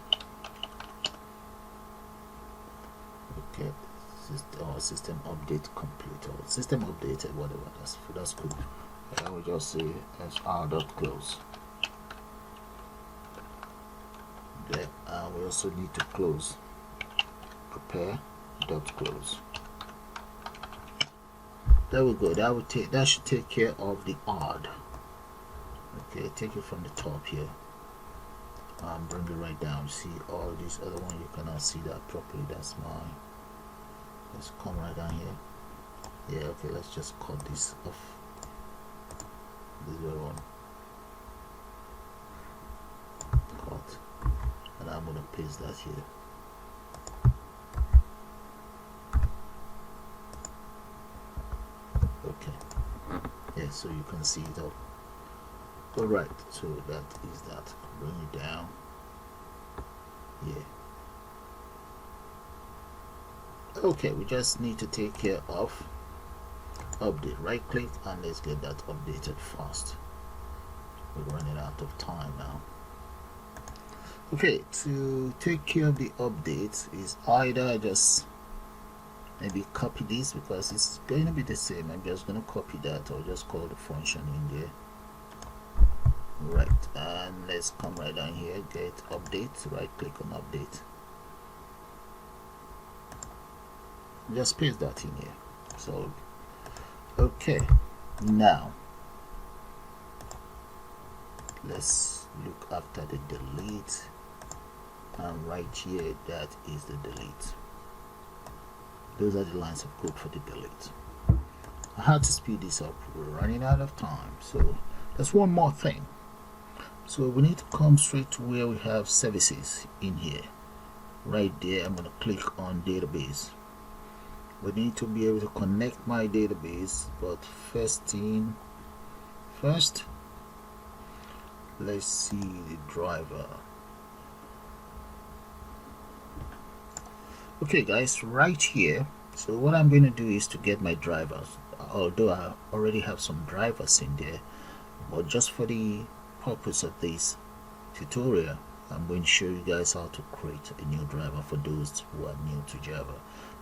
Okay, system update complete, or system updated, whatever. That's cool. I will just say sr.close. There, we also need to close prepare.close. There we go. That should take care of the odd. Okay, take it from the top here and bring it right down. See all these other one, you cannot see that properly. That's mine. Let's come right down here. Yeah, okay, let's just cut this off. This is one. Cut. And I'm gonna paste that here. Okay. Yeah, so you can see it all. Alright, so that is that. Bring it down. Yeah. Okay, we just need to take care of update. Right click and let's get that updated fast. We're running out of time now. Okay, to take care of the updates is either just maybe copy this, because it's going to be the same. I'm just going to copy that, or just call the function in there. Right, and let's come right down here, get update, right click on update, just paste that in here. So okay, now let's look after the delete, and right here that is the delete. Those are the lines of code for the delete. I had to speed this up, we're running out of time. So there's one more thing. So we need to come straight to where we have services in here. Right there, I'm going to click on database. We need to be able to connect my database, but first, let's see the driver. Okay guys, right here, so what I'm going to do is to get my drivers, although I already have some drivers in there, but just for the purpose of this tutorial, I'm going to show you guys how to create a new driver for those who are new to Java.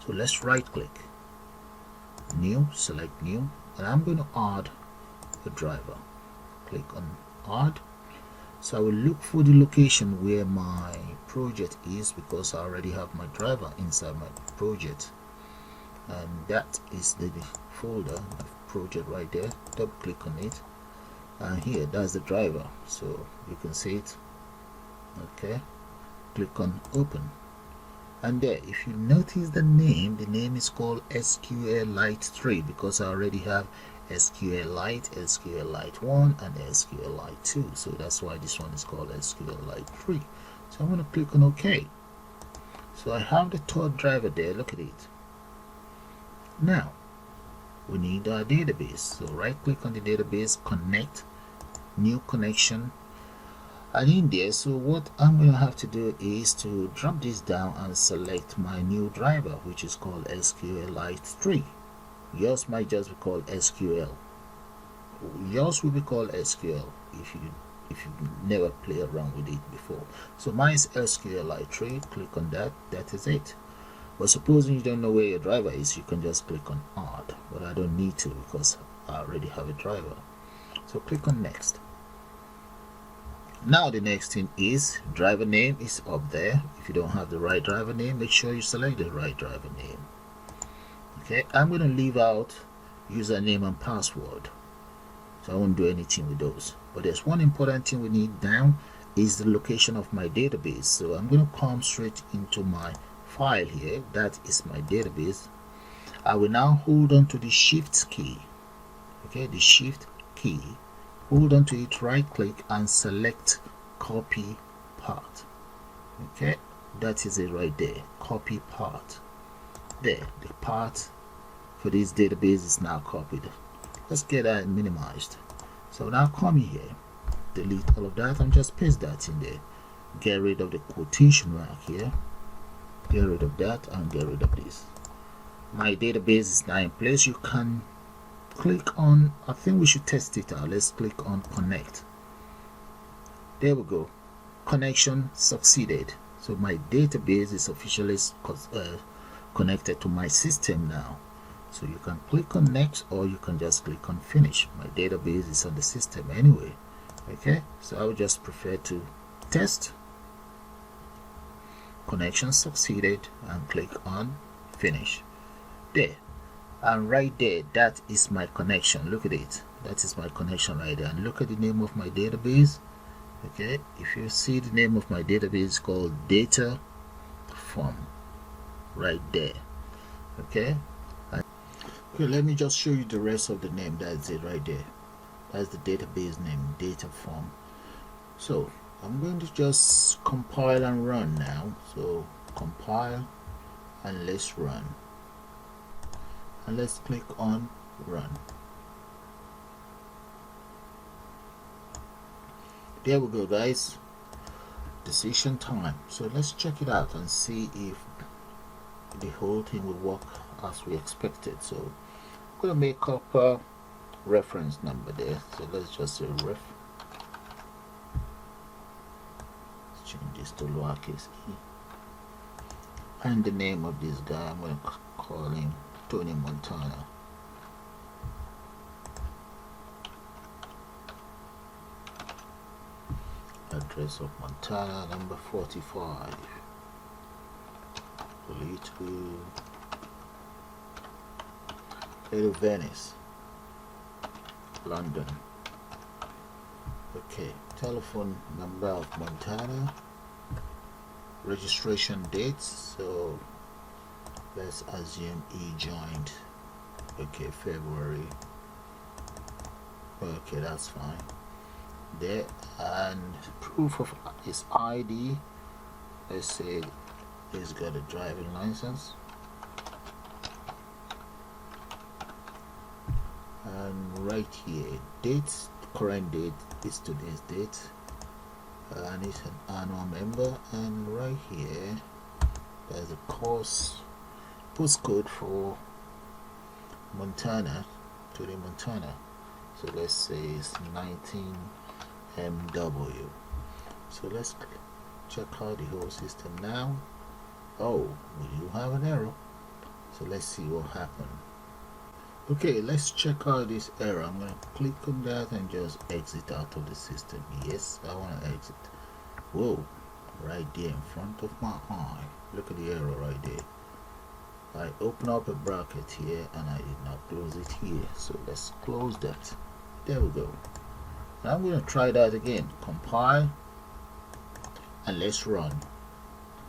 So let's right click, new, select new, and I'm going to add a driver. Click on add. So I will look for the location where my project is, because I already have my driver inside my project, and that is the folder, my project right there. Double click on it, and here that's the driver, so you can see it. Okay, click on open, and there, if you notice the name is called SQL Lite 3, because I already have SQLite, SQLite 1 and SQLite 2, so that's why this one is called SQLite 3. So I'm going to click on OK. So I have the third driver there, look at it. Now we need our database, so right click on the database, connect, new connection, and in there, so what I'm going to have to do is to drop this down and select my new driver, which is called SQLite 3. Yours might just be called SQL. Yours will be called SQL if you never play around with it before. So mine is SQLite 3. Click on that. That is it. But supposing you don't know where your driver is, you can just click on add. But I don't need to, because I already have a driver. So click on next. Now the next thing is driver name is up there. If you don't have the right driver name, make sure you select the right driver name. Okay, I'm going to leave out username and password, so I won't do anything with those. But there's one important thing we need down, is the location of my database. So I'm going to come straight into my file here, that is my database. I will now hold on to the shift key. Okay, the shift key, hold on to it, right click and select copy path. Okay, that is it right there, copy path. There, the path for this database is now copied. Let's get that minimized. So now come here, delete all of that and just paste that in there. Get rid of the quotation mark here, get rid of that and get rid of this. My database is now in place. You can click on, I think we should test it out. Let's click on connect. There we go, connection succeeded. So my database is officially connected to my system now. So you can click on next, or you can just click on finish. My database is on the system anyway. Okay, so I would just prefer to test. Connection succeeded, and click on finish. There, and right there, that is my connection. Look at it. That is my connection right there. And look at the name of my database. Okay, if you see the name of my database, it's called data form right there. Okay, let me just show you the rest of the name. That's it right there. That's the database name, data form. So I'm going to just compile and run now. So compile, and let's run, and let's click on run. There we go, guys. Decision time. So let's check it out and see if the whole thing will work as we expected. So I'm going to make up a reference number there. So let's just say ref. Let's change this to lowercase e. And the name of this guy, I'm going to call him Tony Montana. Address of Montana, number 45. Little Venice, London. Okay, telephone number of Montana. Registration dates, so let's assume he joined, okay, February. Okay, that's fine. There, and proof of his ID, let's say he's got a driving license, and right here, dates, current date is today's date, and it's an annual member, and right here there's a course postcode for Montana, to the Montana, so let's say it's 19 MW. So let's check out the whole system now. Oh, we do have an error, so let's see what happened. Okay, let's check out this error. I'm going to click on that and just exit out of the system. Yes, I want to exit. Whoa, right there in front of my eye, look at the error right there. I open up a bracket here and I did not close it here, so let's close that. There we go. Now I'm going to try that again. Compile, and let's run.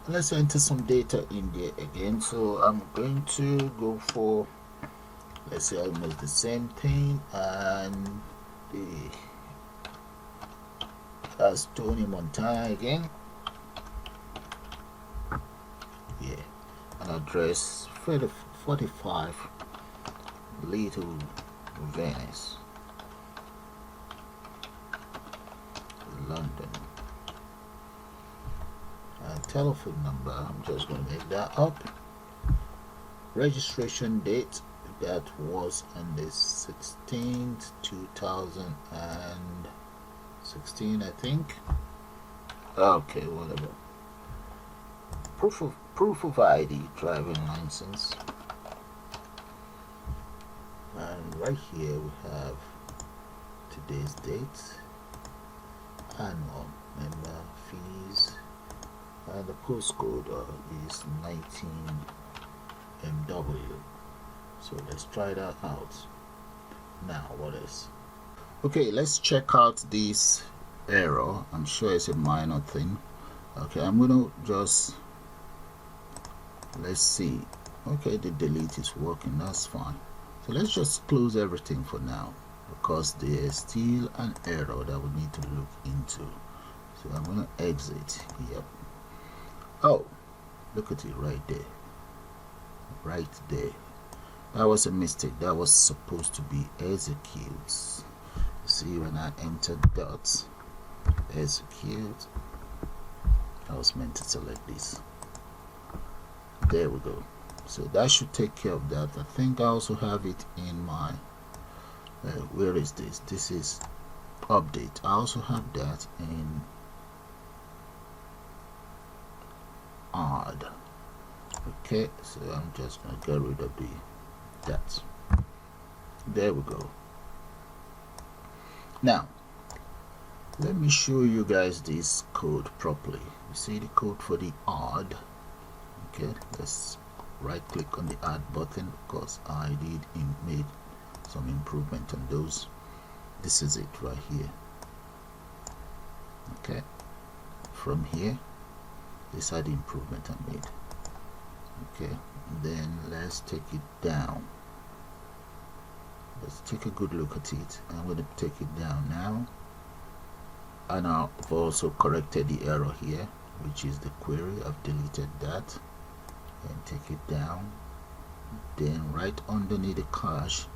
Let's enter some data in there again. So I'm going to go for, let's say, almost the same thing, and that's Tony Montana again. Yeah, an address 45 Little Venice, London, and telephone number, I'm just going to make that up. Registration date, that was on the 16th 2016, I think. Okay, whatever. Proof of ID, driving license, and right here we have today's date, annual member fees, and the postcode is 19 MW. So let's try that out. Now what is? Okay, let's check out this error. I'm sure it's a minor thing. Okay, I'm gonna just, let's see. Okay, the delete is working, that's fine. So let's just close everything for now, because there's still an error that we need to look into. So I'm gonna exit. Yep. Oh, look at it right there. Right there. That was a mistake. That was supposed to be executes. See, when I entered dots, execute, I was meant to select this. There we go. So that should take care of that. I think I also have it in my where is this? This is update. I also have that in add. Okay, so I'm just gonna get rid of that. There we go. Now let me show you guys this code properly. You see the code for the add. Okay, let's right click on the add button because I made some improvement on those. This is it right here. Okay, from here, these are the improvement I made. Okay, then let's take it down. Let's take a good look at it. I'm going to take it down now, and I've also corrected the error here, which is the query. I've deleted that and take it down. Then right underneath the cache,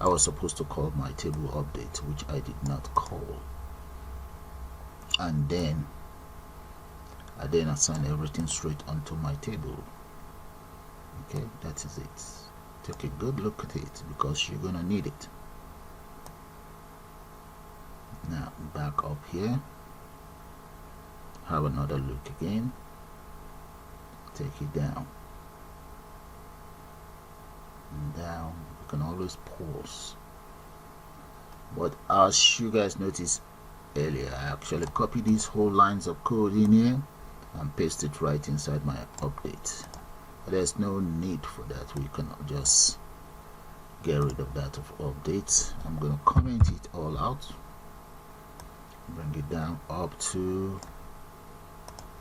I was supposed to call my table update, which I did not call, and then I assign everything straight onto my table. Okay, that is it. Take a good look at it because you're gonna need it. Now back up here, have another look again, take it down. Down, you can always pause. But as you guys noticed earlier, I actually copied these whole lines of code in here and paste it right inside my update. There's no need for that. We can just get rid of that of updates. I'm going to comment it all out, bring it down up to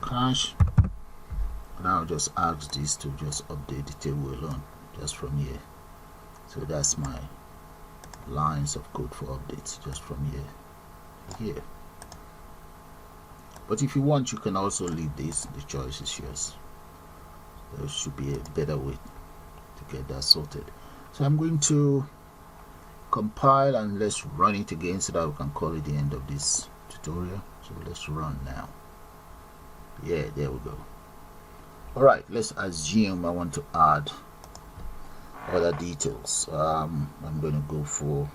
cache, and I'll just ask this to just update the table alone just from here. So that's my lines of code for updates just from here. But if you want, you can also leave this. The choice is yours. There should be a better way to get that sorted. So I'm going to compile and let's run it again so that we can call it the end of this tutorial. So let's run now. Yeah, there we go. Alright, let's assume I want to add other details. I'm going to go for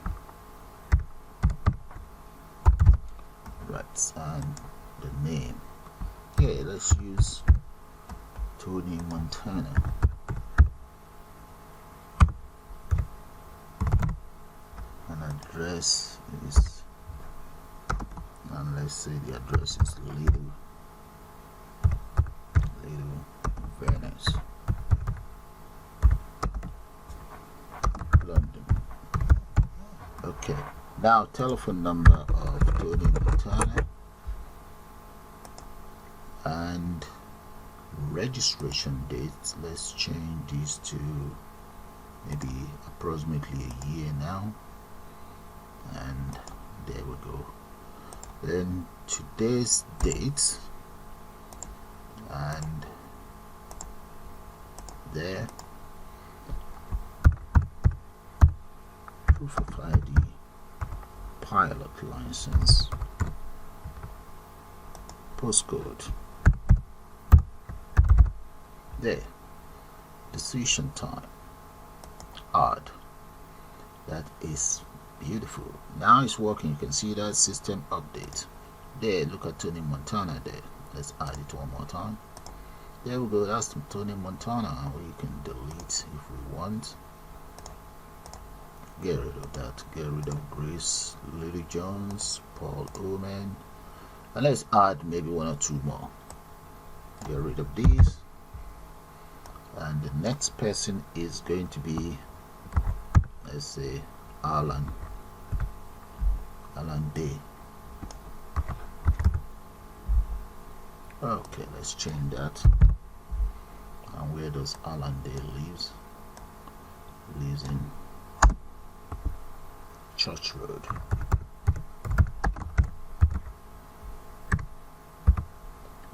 right and the name. Okay, let's use Tony Montana. An address is, and let's say the address is Little Venice, London. Okay, now telephone number of Tony Montana and registration date. Let's change these to maybe approximately a year now, and there we go. Then today's date, and there, proof of ID, pilot license, postcode, there, decision time, add. That is beautiful. Now it's working. You can see that system update there. Look at Tony Montana there. Let's add it one more time. There we go. That's Tony Montana, and we can delete if we want. Get rid of that. Get rid of Grace Lily Jones, Paul Oman, and let's add maybe one or two more. Get rid of these, and the next person is going to be, let's say, Alan Day. Okay, let's change that. And where does Alan Day lives? Lives in Church Road.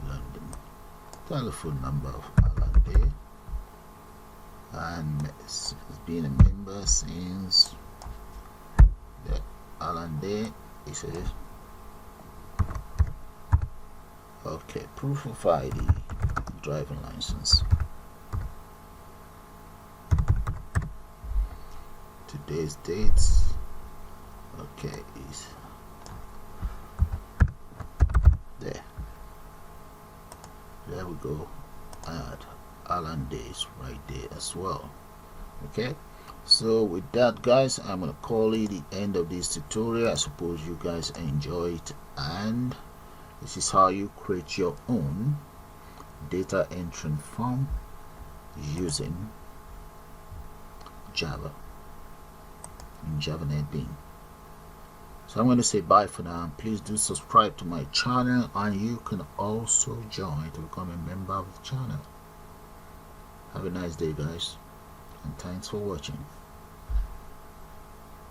London. Telephone number of Alan Day. And has been a member since the Alan Day. He says, okay, proof of ID, driving license. Today's dates, okay, is there. There we go. Add. Alan days right there as well. Okay, so with that, guys, I'm gonna call it the end of this tutorial. I suppose you guys enjoy it, and this is how you create your own data entry form using Java in Java NetBeans. So I'm going to say bye for now. Please do subscribe to my channel, and you can also join to become a member of the channel. Have a nice day, guys, and thanks for watching.